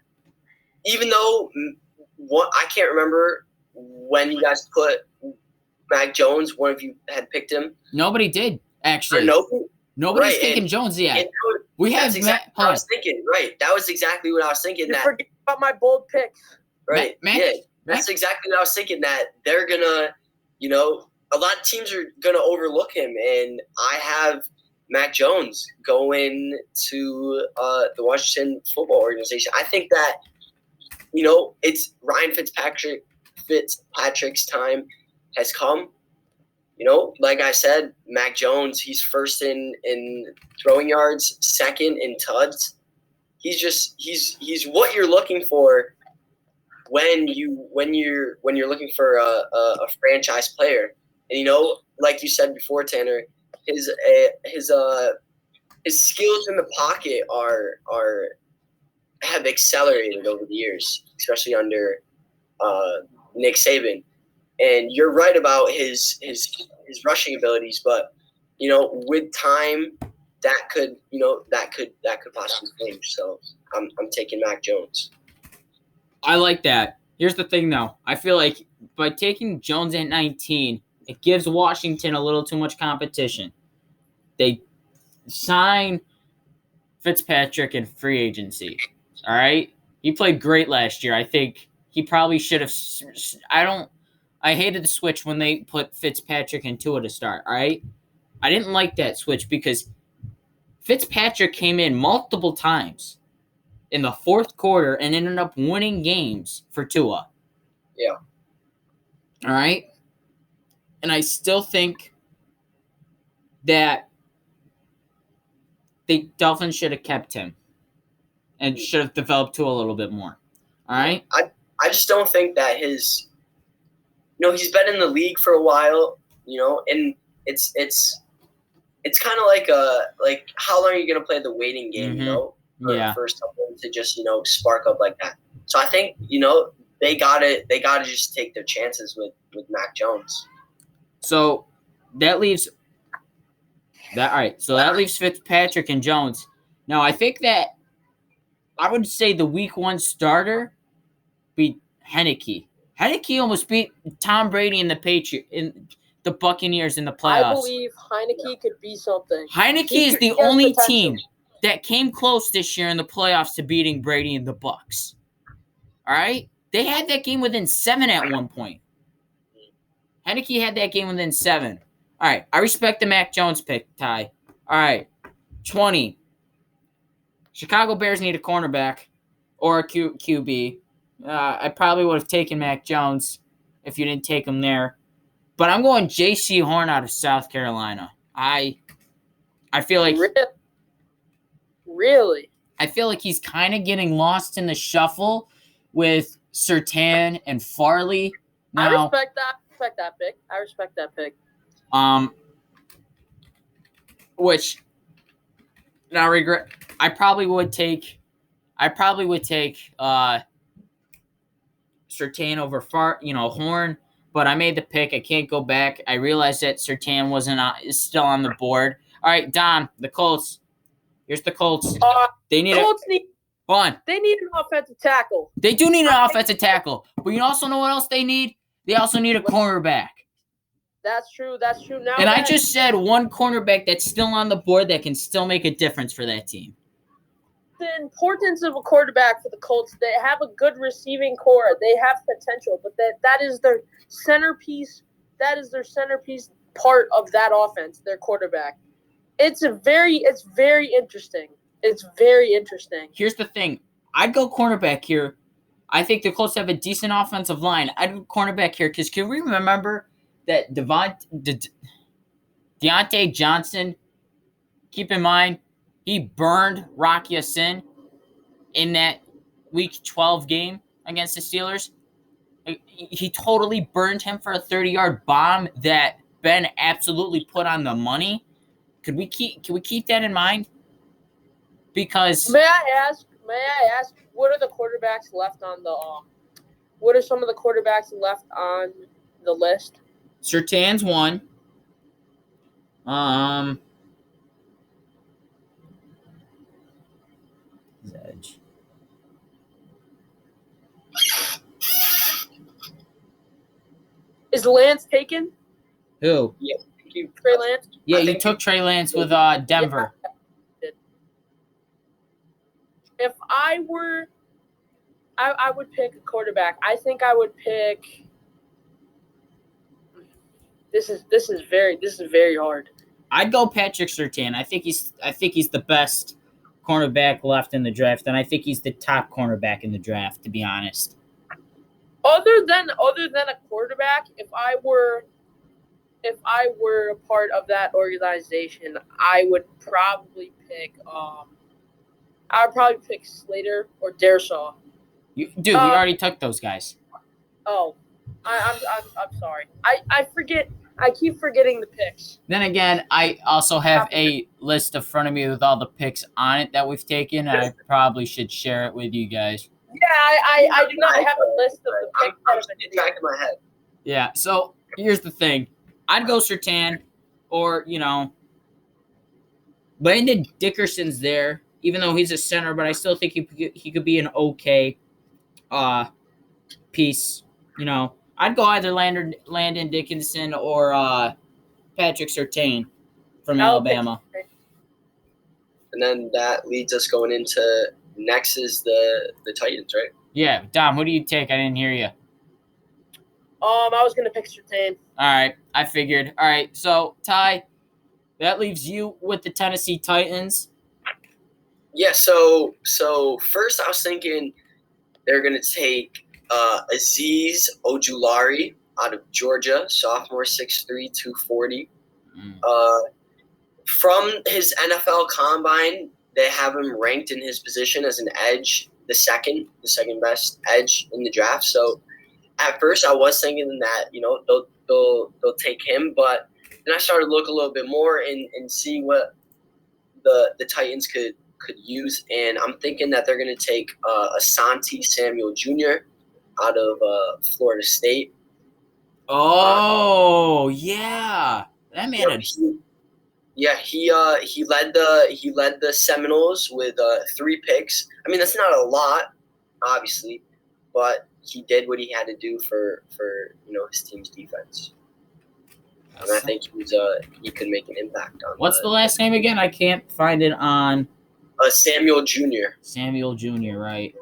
even though I can't remember when you guys put Mac Jones, one of you had picked him.
Nobody did, actually. Nobody's taking Jones yet. We have
exactly what I was thinking. Right. That was exactly what I was thinking.
You forget about my bold pick.
Right. That's exactly what I was thinking, that they're going to, a lot of teams are going to overlook him. And I have Mac Jones going to the Washington football organization. I think that, it's Ryan Fitzpatrick's time has come. Like I said, Mac Jones, he's first in throwing yards, second in tuds. He's what you're looking for when you're looking for a franchise player. And like you said before, Tanner, his skills in the pocket have accelerated over the years, especially under Nick Saban. And you're right about his rushing abilities, but with time that could possibly change. So I'm taking Mac Jones.
I like that. Here's the thing, though. I feel like by taking Jones at 19, it gives Washington a little too much competition. They sign Fitzpatrick in free agency. All right, he played great last year. I think he probably should have. I hated the switch when they put Fitzpatrick and Tua to start, all right? I didn't like that switch because Fitzpatrick came in multiple times in the fourth quarter and ended up winning games for Tua.
Yeah.
All right? And I still think that the Dolphins should have kept him and should have developed Tua a little bit more. All right?
I just don't think that his – he's been in the league for a while, and it's kind of like how long are you going to play the waiting game, for someone to just, spark up like that. So I think, they gotta just take their chances with Mac Jones.
So that leaves Fitzpatrick and Jones. Now I think that I would say the week one starter be Heineke. Heineke almost beat Tom Brady in the Buccaneers in the playoffs.
I believe Heineke could be something.
Heineke is the only team that came close this year in the playoffs to beating Brady and the Bucs. All right? They had that game within 7 at one point. Heineke had that game within 7. All right. I respect the Mac Jones pick, Ty. All right. 20. Chicago Bears need a cornerback or a QB. I probably would have taken Mac Jones if you didn't take him there. But I'm going J.C. Horn out of South Carolina. I feel like
Really?
I feel like he's kind of getting lost in the shuffle with Surtain and Farley. Now,
I respect that pick.
Which now regret. I probably would take Surtain over Horn, but I made the pick. I can't go back. I realized that Surtain is still on the board. All right, Don, the Colts. Here's the Colts. They need
They need an offensive tackle.
They do need an offensive tackle, but you also know what else they need? They also need a cornerback.
That's true. Now,
and I just said one cornerback that's still on the board that can still make a difference for that team.
The importance of a quarterback for the Colts, they have a good receiving core. They have potential, but that is their centerpiece. That is their centerpiece part of that offense, their quarterback. It's very interesting. It's very interesting.
Here's the thing. I'd go cornerback here. I think the Colts have a decent offensive line. I'd go cornerback here because can we remember that Deontay Johnson, keep in mind, he burned Rock Ya-Sin in that Week 12 game against the Steelers. He totally burned him for a 30-yard bomb that Ben absolutely put on the money. Can we keep that in mind? Because
may I ask, what are the quarterbacks left on the what are some of the quarterbacks left on the list?
Surtain's one. Edge.
Is Lance taken?
Who?
Yeah,
Trey Lance?
Yeah, you took Trey Lance with Denver.
Yeah. If I were, I would pick a quarterback. I think I would pick. This is very hard.
I'd go Patrick Surtain. I think he's the best cornerback left in the draft, and I think he's the top cornerback in the draft, to be honest.
Other than a quarterback, if I were a part of that organization, I would probably pick Slater or Dareshaw.
We already took those guys.
Oh, I'm sorry. I forget. I keep forgetting the picks.
Then again, I also have a list in front of me with all the picks on it that we've taken, and I probably should share it with you guys.
Yeah, I do not have a list of the picks.
I'm just back in my head.
Yeah, so here's the thing. I'd go Surtain or, Landon Dickerson's there, even though he's a center, but I still think he could be an okay piece. I'd go either Landon Dickinson or Patrick Surtain from Alabama.
And then that leads us going into next is the Titans, right?
Yeah, Dom, who do you take? I didn't hear you.
I was going to pick Surtain.
All right, I figured. All right, so, Ty, that leaves you with the Tennessee Titans.
Yeah, so first I was thinking they're going to take Azeez Ojulari out of Georgia, sophomore, 6'3", 240. From his NFL combine, they have him ranked in his position as an edge, the second best edge in the draft. So at first I was thinking that, they'll take him, but then I started to look a little bit more and see what the Titans could use, and I'm thinking that they're going to take Asante Samuel Jr. out of Florida State.
Oh, yeah. That man
he led the Seminoles with 3 picks. I mean, that's not a lot, obviously, but he did what he had to do for his team's defense. And I think he could make an impact on.
What's the last name again? I can't find it on.
Samuel Jr.
Samuel Jr. Right.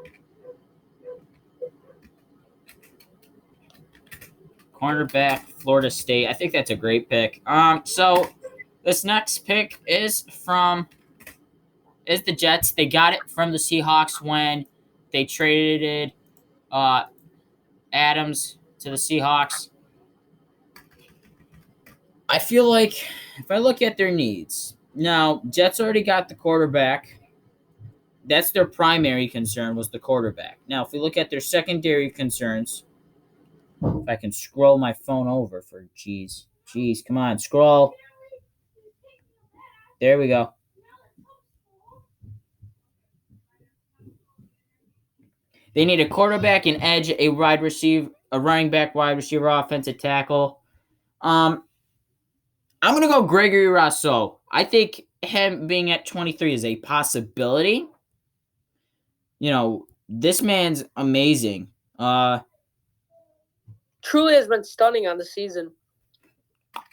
Cornerback, Florida State. I think that's a great pick. So this next pick is the Jets. They got it from the Seahawks when they traded Adams to the Seahawks. I feel like if I look at their needs, now Jets already got the quarterback. That's their primary concern was the quarterback. Now, if we look at their secondary concerns, if I can scroll my phone over for jeez, come on, scroll. There we go. They need a quarterback, an edge, a wide receiver, a running back, wide receiver, offensive tackle. I'm gonna go Gregory Rousseau. I think him being at 23 is a possibility. This man's amazing.
Truly has been stunning on the season.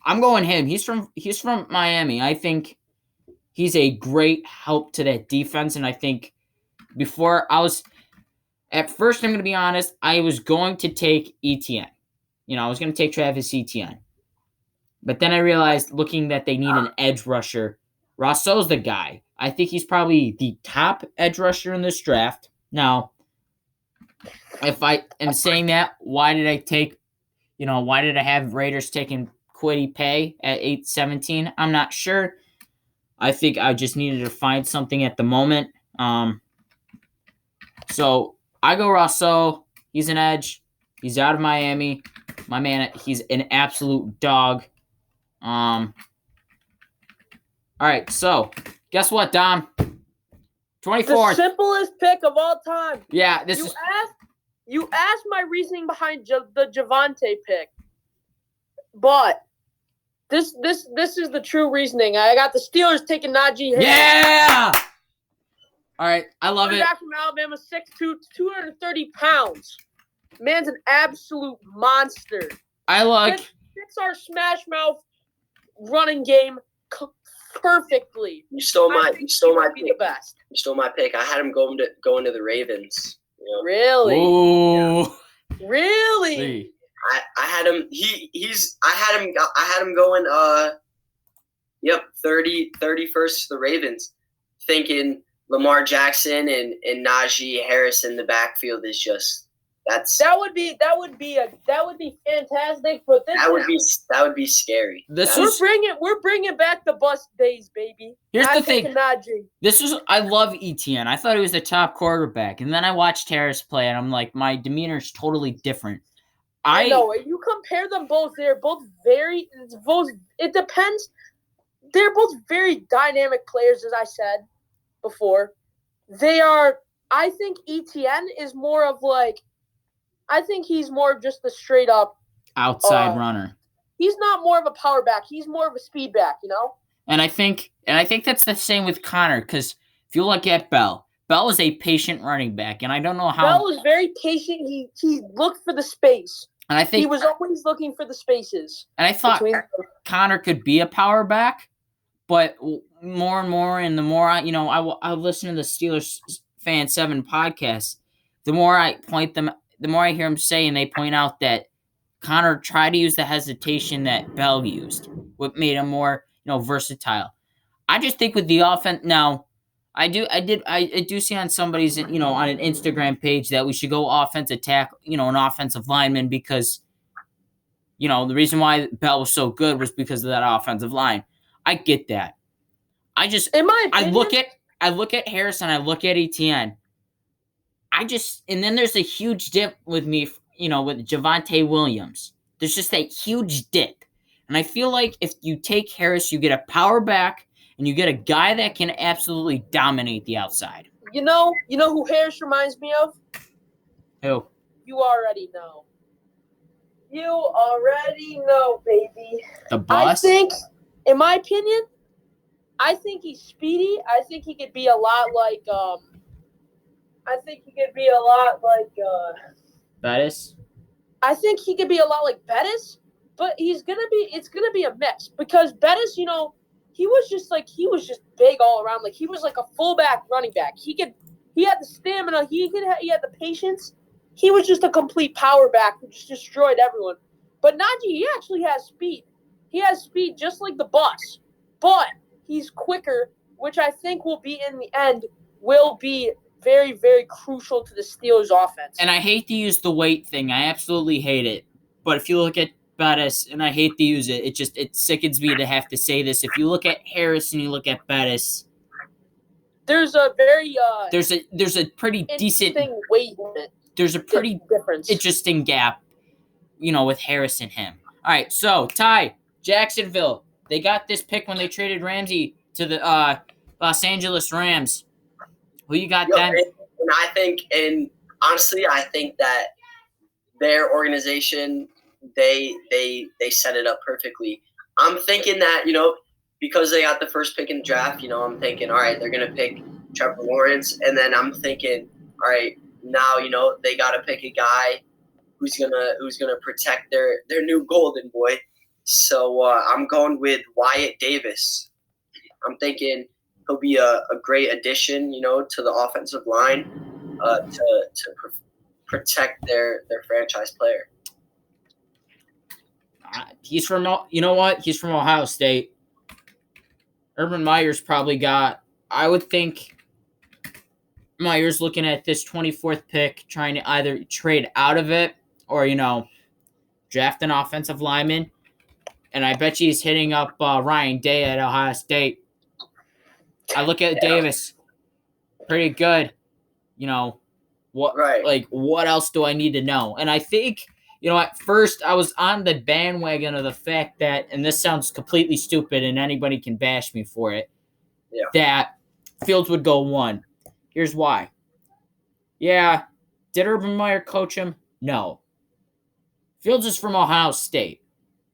I'm going him. He's from Miami. I think he's a great help to that defense, and I think at first, I'm going to be honest, I was going to take Etienne. I was going to take Travis Etienne. But then I realized, looking that they need an edge rusher, Rousseau's the guy. I think he's probably the top edge rusher in this draft. Now, if I am saying that, why did I have Raiders taking Kwity Paye at 8-17? I'm not sure. I think I just needed to find something at the moment. So I go Rousseau. He's an edge. He's out of Miami. My man, he's an absolute dog. All right, so guess what, Dom? 24th.
The simplest pick of all time.
Yeah,
You asked my reasoning behind the Javonte pick, but this is the true reasoning. I got the Steelers taking Najee Harris.
Yeah. All right, I love it.
Back from Alabama, 6'2", 230 pounds. Man's an absolute monster. Fits our smash mouth running game perfectly.
You stole my pick.
The best.
You stole my pick. I had him going to the Ravens.
Really?
Ooh.
Yeah. Really?
I had him. I had him going. 31st to the Ravens, thinking Lamar Jackson and Najee Harris in the backfield is just that would be fantastic. But that would be scary.
We're bringing back the bus days, baby.
Here's the thing.
Najee.
I love Etienne. I thought he was the top quarterback, and then I watched Harris play, and I'm like, my demeanor is totally different.
I know. You compare them both. They're both very. It depends. They're both very dynamic players, as I said before. They are. I think Etienne is more of like. I think he's more of just the straight up
outside runner.
He's not more of a power back. He's more of a speed back,
And I think that's the same with Connor, because if you look at Bell is a patient running back, and I don't know how.
Bell was very patient. He looked for the space.
And I think
he was always looking for the spaces.
And I thought Connor could be a power back, but more and more, and the more I listen to the Steelers Fan 7 podcast, the more I hear him say, and they point out that Connor tried to use the hesitation that Bell used, what made him more, versatile. I just think with the offense now, I do see on somebody's, on an Instagram page that we should go offensive tackle, an offensive lineman, because, the reason why Bell was so good was because of that offensive line. I get that. I look at Harris and I look at Etienne. And then there's a huge dip with me, with Javonte Williams. There's just that huge dip. And I feel like if you take Harris, you get a power back, and you get a guy that can absolutely dominate the outside.
You know who Harris reminds me of?
Who?
You already know. You already know, baby.
The boss?
I think, in my opinion, he's speedy. I think he could be a lot like
Bettis?
I think he could be a lot like Bettis, but it's gonna be a mix, because Bettis, he was just big all around. Like, he was like a fullback running back. He had the stamina. He had the patience. He was just a complete power back who just destroyed everyone. But Najee, he actually has speed. He has speed just like the bus, but he's quicker, which I think will be in the end will be very, very crucial to the Steelers' offense.
And I hate to use the weight thing. I absolutely hate it. But if you look at Bettis, and I hate to use it. It sickens me to have to say this. If you look at Harris and you look at Bettis,
there's a very
there's a pretty decent
weight limit.
There's a pretty
difference.
Interesting gap, with Harris and him. All right, so Ty, Jacksonville, they got this pick when they traded Ramsey to the Los Angeles Rams. Who you got then?
And honestly, I think that their organization, they set it up perfectly. I'm thinking that, because they got the first pick in the draft, I'm thinking, all right, they're going to pick Trevor Lawrence. And then I'm thinking, all right, now, they got to pick a guy who's gonna protect their new golden boy. So I'm going with Wyatt Davis. I'm thinking he'll be a great addition, to the offensive line to protect their franchise player.
He's from, He's from Ohio State. Urban Meyer's probably got, I would think Meyer's looking at this 24th pick, trying to either trade out of it or, draft an offensive lineman. And I bet you he's hitting up Ryan Day at Ohio State. I look at Davis, pretty good. What else do I need to know? And I think, at first I was on the bandwagon of the fact that, and this sounds completely stupid and anybody can bash me for it, that Fields would go 1. Here's why. Yeah, did Urban Meyer coach him? No. Fields is from Ohio State.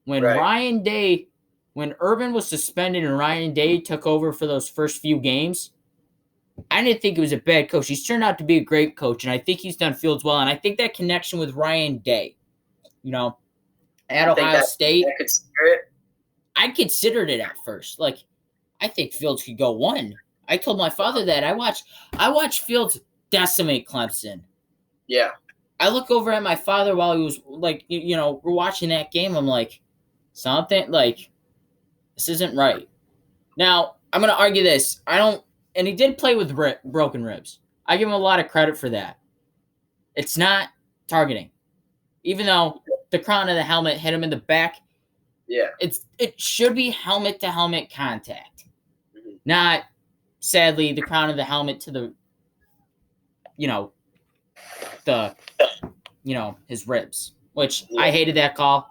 When Urban was suspended and Ryan Day took over for those first few games, I didn't think he was a bad coach. He's turned out to be a great coach, and I think he's done Fields well. And I think that connection with Ryan Day, at Ohio State, I considered it at first. I think Fields could go 1. I told my father that. I watched Fields decimate Clemson.
Yeah.
I look over at my father while he was we're watching that game. I'm like, something this isn't right. Now, I'm going to argue this. And he did play with broken ribs. I give him a lot of credit for that. It's not targeting. Even though the crown of the helmet hit him in the back.
Yeah.
It should be helmet to helmet contact. Mm-hmm. Not, sadly, the crown of the helmet to the his ribs, which I hated that call.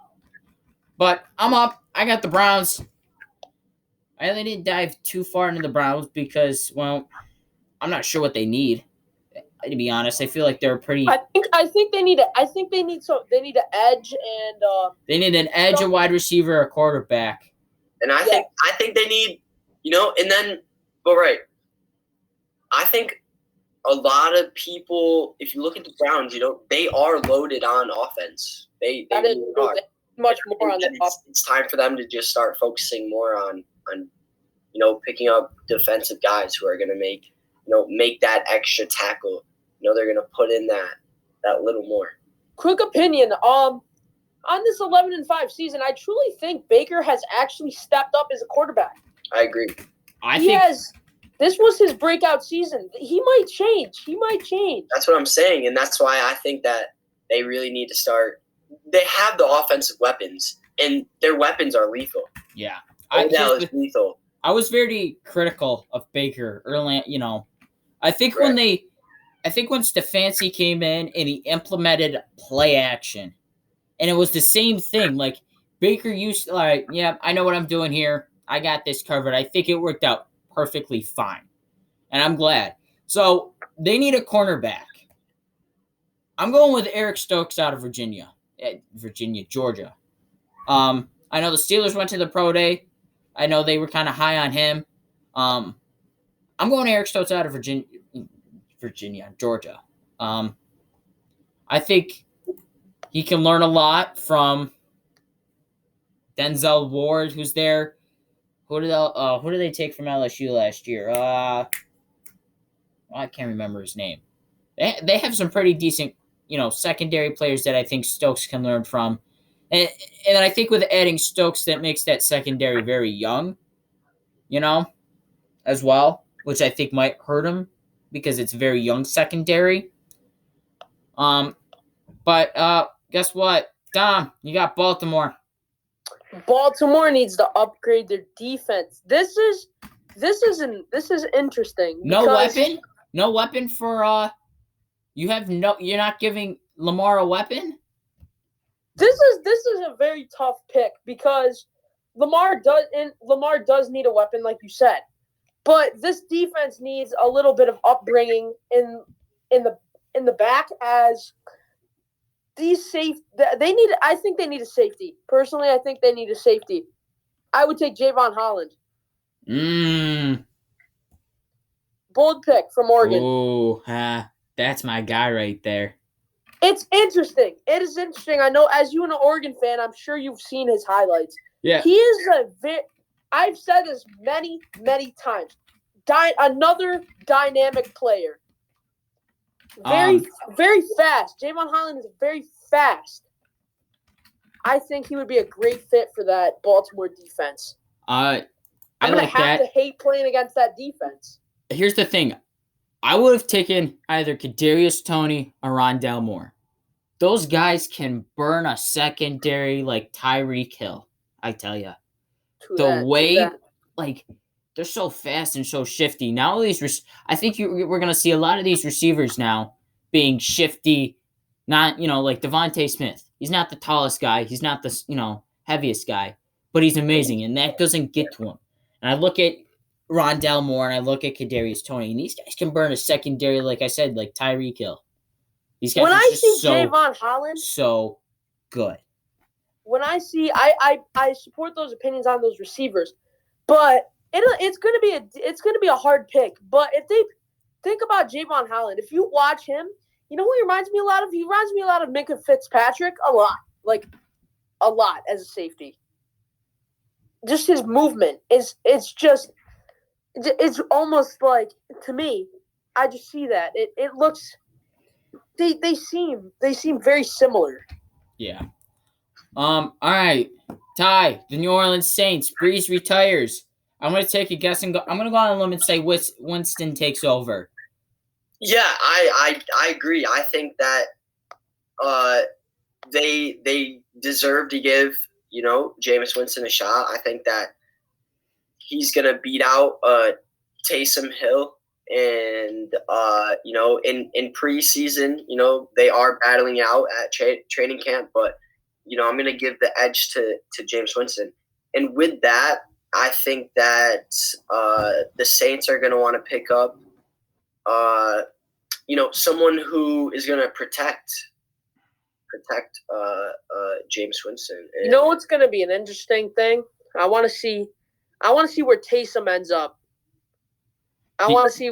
But I'm up. I got the Browns. I really didn't dive too far into the Browns because, I'm not sure what they need. To be honest, I feel like they're pretty.
I think they need They need an edge and.
They need an edge, a wide receiver, a quarterback.
And I think they need, and then, right. I think a lot of people, if you look at the Browns, they are loaded on offense. They really are.
Much more on the offense.
It's time for them to just start focusing more on picking up defensive guys who are going to make that extra tackle. They're going to put in that little more.
Quick opinion. On this 11-5 season, I truly think Baker has actually stepped up as a quarterback.
I agree.
This was his breakout season. He might change.
That's what I'm saying, and that's why I think that they really need to start. They have the offensive weapons, and their weapons are lethal.
Yeah.
Lethal.
I was very critical of Baker early, I think when Stefanski came in and he implemented play action, and it was the same thing. Baker used I know what I'm doing here. I got this covered. I think it worked out perfectly fine, and I'm glad. So they need a cornerback. I'm going with Eric Stokes out of Georgia. I know the Steelers went to the pro day. I know they were kind of high on him. I'm going Eric Stokes out of Georgia. I think he can learn a lot from Denzel Ward, who's there. Who did they take from LSU last year? I can't remember his name. They have some pretty decent, secondary players that I think Stokes can learn from. And I think with adding Stokes, that makes that secondary very young, as well, which I think might hurt him because it's very young secondary. But guess what? Dom, you got Baltimore.
Baltimore needs to upgrade their defense. This is interesting.
No weapon? No weapon for you're not giving Lamar a weapon?
This is a very tough pick because Lamar does need a weapon, like you said. But this defense needs a little bit of upbringing in the back as these I think they need a safety. Personally, I think they need a safety. I would take Javon Holland. Bold pick from Oregon.
Oh, that's my guy right there.
It's interesting. It is interesting. I know, as you an Oregon fan, I'm sure you've seen his highlights.
Yeah.
He is I've said this many, many times. Another dynamic player. Very fast. Javon Holland is very fast. I think he would be a great fit for that Baltimore defense. I'm going to have to hate playing against that defense.
Here's the thing. I would have taken either Kadarius Toney or Rondale Moore. Those guys can burn a secondary like Tyreek Hill, I tell you. They're so fast and so shifty. Now I think we're going to see a lot of these receivers now being shifty, not, like Devontae Smith. He's not the tallest guy. He's not the, heaviest guy, but he's amazing, and that doesn't get to him. And I look at Rondale Moore and I look at Kadarius Toney, and these guys can burn a secondary, like I said, like Tyreek Hill. These guys
when I see Javon Holland,
so good.
When I see, I support those opinions on those receivers, but it's gonna be a hard pick. But if they think about Javon Holland, if you watch him, you know who he reminds me a lot of? He reminds me a lot of Minka Fitzpatrick, a lot as a safety. Just his movement it's almost like, to me, I just see that it looks. They seem very similar.
Yeah. All right, Ty, the New Orleans Saints. Breeze retires. I'm going to take a guess and I'm going to go on a limb and say Winston takes over.
Yeah, I agree. I think that they deserve to give, Jameis Winston a shot. I think that he's going to beat out Taysom Hill. And, in preseason, they are battling out at training camp. But, I'm going to give the edge to Jameis Winston. And with that, I think that the Saints are going to want to pick up, someone who is going to protect Jameis Winston. And,
what's going to be an interesting thing? I want to see where Taysom ends up. I want to see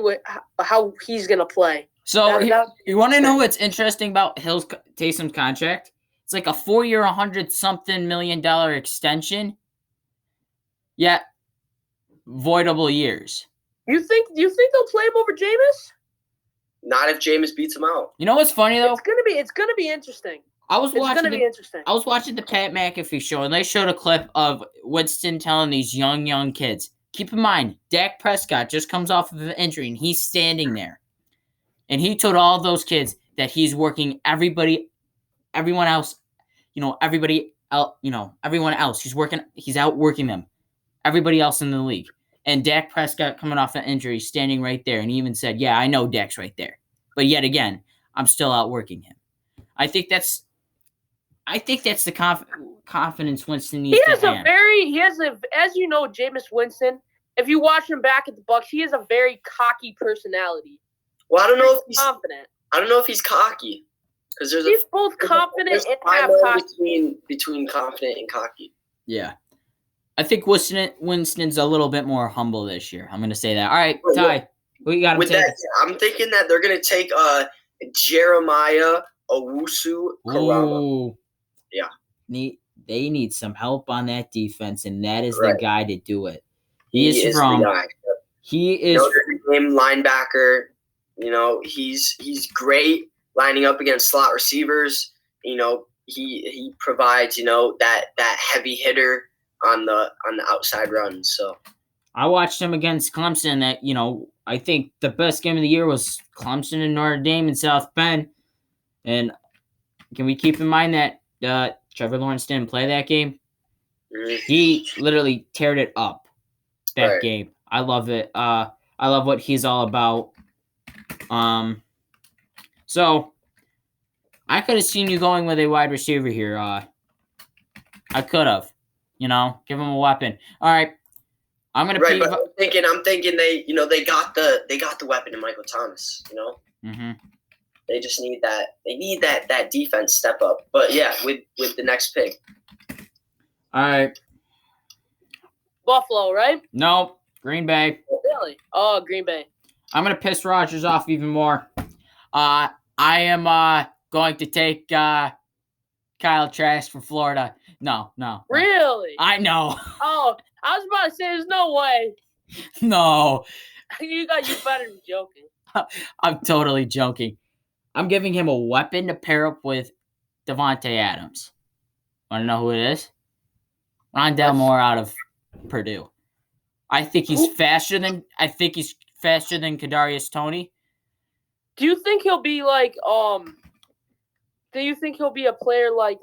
how he's going to play.
So you want to know what's interesting about Taysom's contract? It's like a 4-year, $100-something million extension. Yet voidable years.
You think they'll play him over Jameis?
Not if Jameis beats him out.
You know what's funny though?
It's gonna be interesting.
I was watching the Pat McAfee show, and they showed a clip of Winston telling these young kids. Keep in mind, Dak Prescott just comes off of an injury, and he's standing there. And he told all those kids that he's working everyone else. He's outworking them. Everybody else in the league. And Dak Prescott coming off an injury, standing right there. And he even said, yeah, I know Dak's right there. But yet again, I'm still outworking him. I think that's the confidence Winston needs to have. As you know, Jameis Winston, if you watch him back at the Bucs, he has a very cocky personality.
Well, I don't know if he's
confident.
I don't know if he's cocky. Because
he's both confident and half cocky.
Between confident and cocky.
Yeah. I think Winston's a little bit more humble this year. I'm going to say that. All right, Ty, we got him.
I'm thinking that they're going to take Jeremiah Owusu-Koramoah. Yeah.
They need some help on that defense, and that is the guy to do it. He is
strong.
He is
game linebacker. He's great lining up against slot receivers. He provides that heavy hitter on the outside run. So
I watched him against Clemson. That I think the best game of the year was Clemson and Notre Dame in South Bend. And can we keep in mind that Trevor Lawrence didn't play that game? He literally teared it up that
Right.
game. I love it. I love what he's all about. So I could have seen you going with a wide receiver here. I could have, give him a weapon. All right, I'm gonna.
Right, but I'm thinking they got the weapon in Michael Thomas.
Mm-hmm.
They just need that. They need that defense step up. But yeah, with the next pick.
All right.
Buffalo, right?
No, Green Bay.
Oh, really? Oh, Green Bay.
I'm gonna piss Rodgers off even more. I am going to take Kyle Trask from Florida. No.
Really?
I know.
Oh, I was about to say, there's no way.
No.
You better be joking.
I'm totally joking. I'm giving him a weapon to pair up with Devontae Adams. Want to know who it is? Rondale Moore out of Purdue. I think he's faster than Kadarius Toney.
Do you think he'll be like Do you think he'll be a player like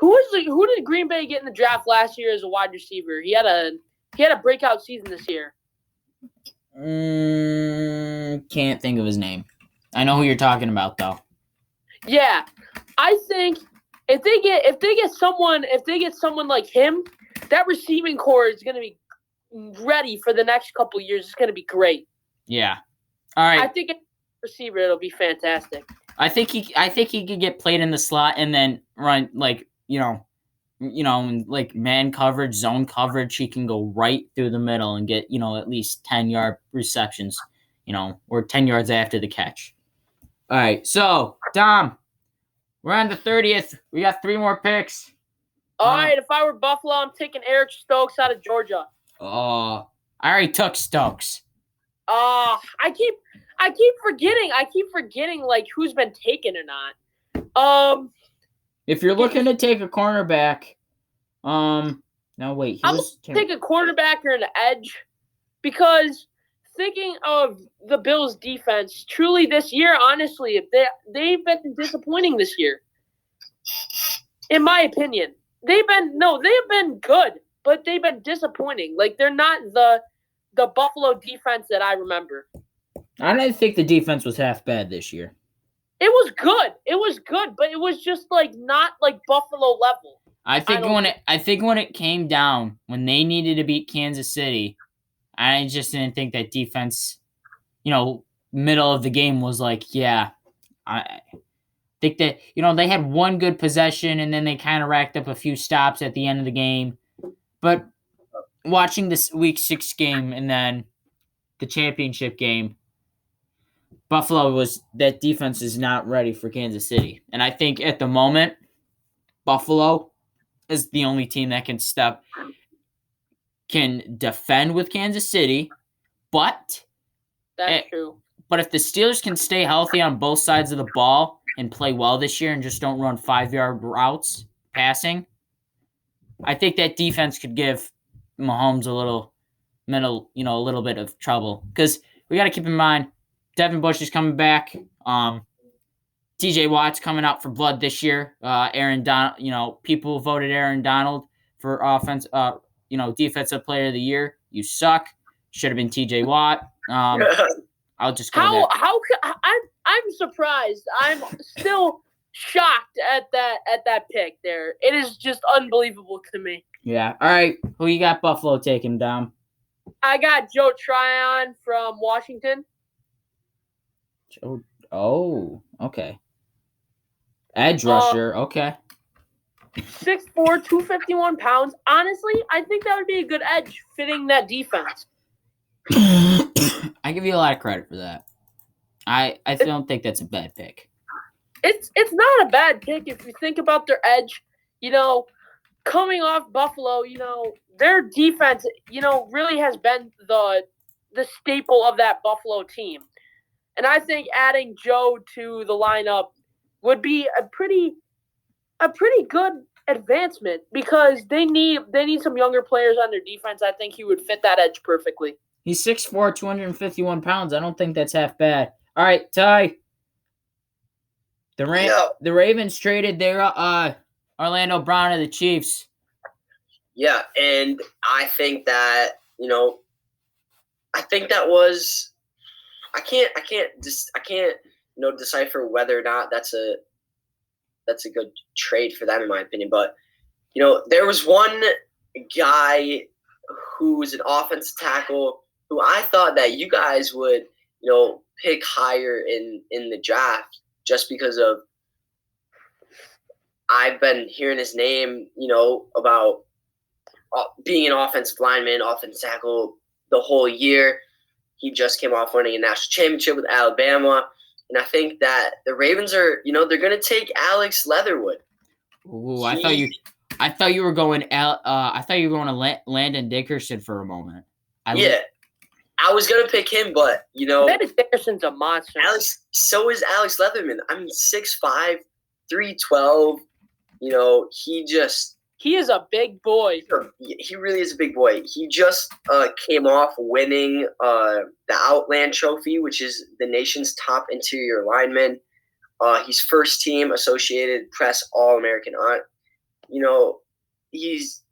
who did Green Bay get in the draft last year as a wide receiver? He had a breakout season this year.
Can't think of his name. I know who you're talking about though.
Yeah, I think if they get someone like him, that receiving core is going to be ready for the next couple of years. It's going to be great.
Yeah. All right.
I think receiver it'll be fantastic.
I think he could get played in the slot and then run like like man coverage, zone coverage. He can go right through the middle and get at least 10-yard receptions, or 10 yards after the catch. All right, so Dom, we're on the 30th. We got 3 more picks.
All right, if I were Buffalo, I'm taking Eric Stokes out of Georgia.
I already took Stokes.
I keep forgetting like who's been taken or not.
If you're looking to take a cornerback, no wait,
I'm gonna take a cornerback or an edge because thinking of the Bills' defense, truly this year, honestly, they've been disappointing this year. In my opinion, they have been good, but they've been disappointing. Like they're not the Buffalo defense that I remember.
I didn't think the defense was half bad this year.
It was good, but it was just like not like Buffalo level.
I think when it came down, when they needed to beat Kansas City, I just didn't think that defense, middle of the game was like, yeah. I think that, they had one good possession and then they kind of racked up a few stops at the end of the game. But watching this week 6 game and then the championship game, that defense is not ready for Kansas City. And I think at the moment, Buffalo is the only team that can defend with Kansas City. But
that's true.
But if the Steelers can stay healthy on both sides of the ball and play well this year and just don't run 5-yard routes passing, I think that defense could give Mahomes a little bit of trouble. Because we got to keep in mind, Devin Bush is coming back. TJ Watt's coming out for blood this year. Aaron Donald, people voted Aaron Donald for defensive player of the year. You suck. Should have been TJ Watt. I'll just go there.
I'm surprised. I'm still shocked at that pick there. It is just unbelievable to me.
Yeah. All right. Who you got Buffalo taking down?
I got Joe Tryon from Washington.
Oh, okay. Edge rusher, okay.
6'4", 251 pounds. Honestly, I think that would be a good edge fitting that defense.
I give you a lot of credit for that. I don't think that's a bad pick.
It's not a bad pick if you think about their edge. Coming off Buffalo, their defense, really has been the staple of that Buffalo team. And I think adding Joe to the lineup would be a pretty good advancement because they need some younger players on their defense. I think he would fit that edge perfectly.
He's 6'4", 251 pounds. I don't think that's half bad. All right, Ty. The Ravens traded their Orlando Brown to the Chiefs.
Yeah, and I think that was I can't decipher whether or not that's a good trade for them in my opinion. But there was one guy who was an offensive tackle who I thought that you guys would pick higher in the draft just because of I've been hearing his name about being an offensive lineman, offensive tackle the whole year. He just came off winning a national championship with Alabama. And I think that the Ravens are, they're going to take Alex Leatherwood.
Ooh, I thought you were going to Landon Dickerson for a moment.
I was going to pick him, but,
Landon Dickerson's a monster.
So is Alex Leatherman. I mean, 6'5", 312.
He is a big boy.
He really is a big boy. He just came off winning the Outland Trophy, which is the nation's top interior lineman. He's first team Associated Press All-American. He's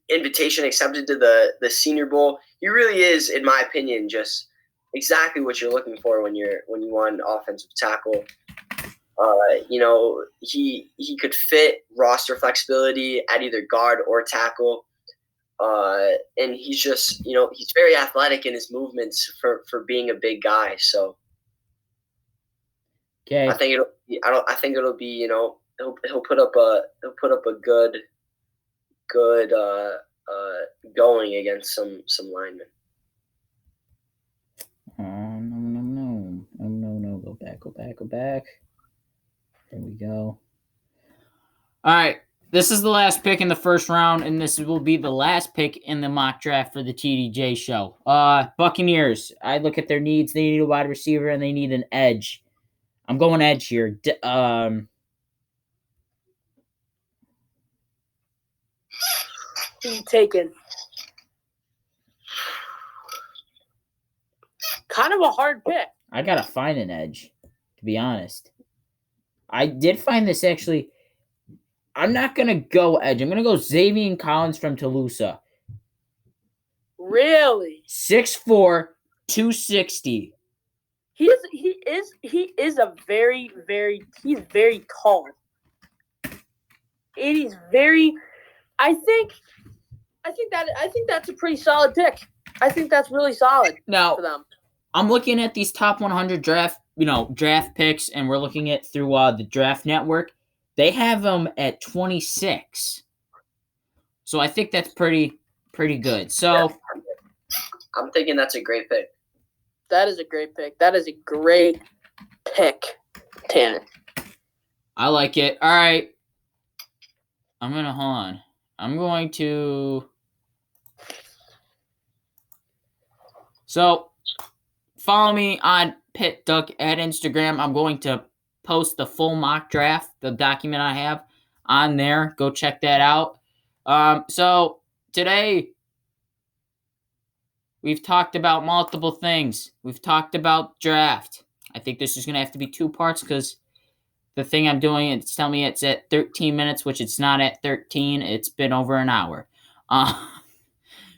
invitation accepted to the Senior Bowl. He really is, in my opinion, just exactly what you're looking for when you want offensive tackle. He could fit roster flexibility at either guard or tackle. And he's just, he's very athletic in his movements for being a big guy. So
okay.
I think it'll be, he'll put up a good going against some linemen.
No. Go back. There we go. All right. This is the last pick in the first round, and this will be the last pick in the mock draft for the TDJ show. Buccaneers. I look at their needs. They need a wide receiver, and they need an edge. I'm going edge here.
Who you taking? Kind of a hard pick.
I gotta find an edge, to be honest. I did find this actually. I'm not going to go edge. I'm going to go Xavier Collins from Toulouse.
Really?
6'4", 260.
He is a very, very, he's very tall. And he's very, I think that's a pretty solid pick. I think that's really solid for them.
I'm looking at these top 100 draft picks, and we're looking at through the Draft Network. They have them at 26. So I think that's pretty good. So
I'm thinking that's a great pick.
That is a great pick. That is a great pick, Tanner.
I like it. All right. Hold on. I'm going to. So follow me on Pit Duck at Instagram. I'm going to post the full mock draft, the document I have on there. Go check that out. So today we've talked about multiple things. We've talked about draft. I think this is going to have to be 2 parts because the thing I'm doing, it's telling me it's at 13 minutes, which it's not at 13. It's been over an hour.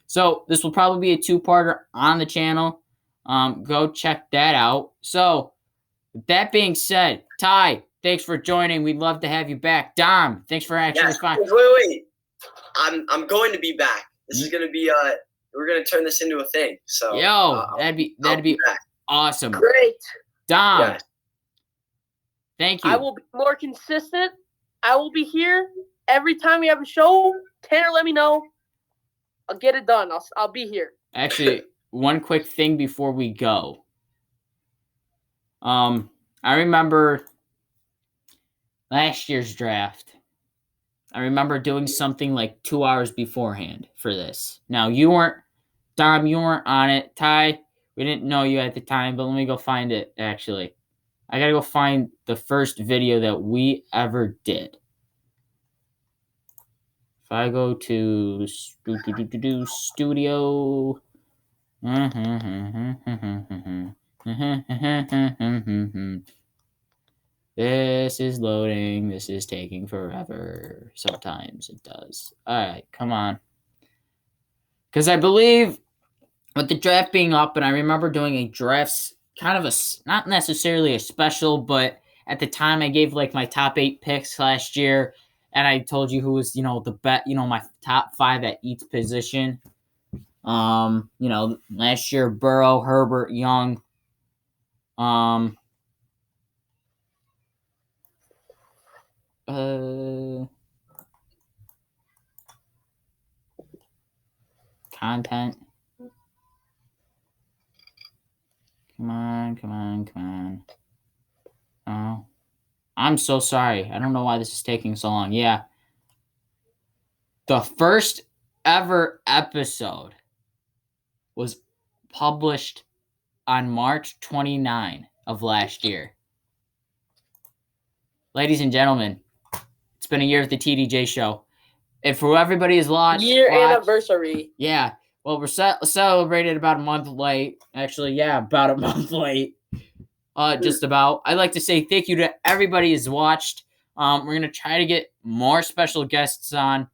So this will probably be a 2-parter on the channel. Go check that out. So with that being said, Ty, thanks for joining. We'd love to have you back. Dom, thanks for actually finding.
Wait. I'm going to be back. This is going to be we're going to turn this into a thing. So
that'd be awesome.
Great.
Dom. Yes. Thank you.
I will be more consistent. I will be here every time we have a show. Tanner, let me know. I'll get it done. I'll be here.
Actually, one quick thing before we go. I remember last year's draft. I remember doing something like 2 hours beforehand for this. Now, Dom, you weren't on it. Ty, we didn't know you at the time, but let me go find it, actually. I gotta go find the first video that we ever did. If I go to studio. This is loading. This is taking forever. Sometimes it does. All right, come on. Because I believe with the draft being up, and I remember doing a drafts, kind of not necessarily a special, but at the time I gave like my top 8 picks last year, and I told you who was, the bet, my top 5 at each position. Last year, Burrow, Herbert, Young, content. Come on. Oh, I'm so sorry. I don't know why this is taking so long. Yeah. The first ever episode was published on March 29 of last year. Ladies and gentlemen, it's been a year of the TDJ show. And for everybody who's watched...
Anniversary.
Yeah. Well, we're celebrated about a month late. Actually, yeah, about a month late. Just about. I'd like to say thank you to everybody who's watched. We're going to try to get more special guests on.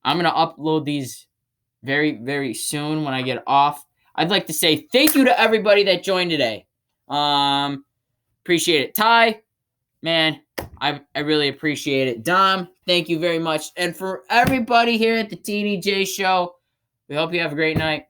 I'm going to upload these very, very soon when I get off. I'd like to say thank you to everybody that joined today. Appreciate it. Ty, man, I really appreciate it. Dom, thank you very much. And for everybody here at the TDJ show, we hope you have a great night.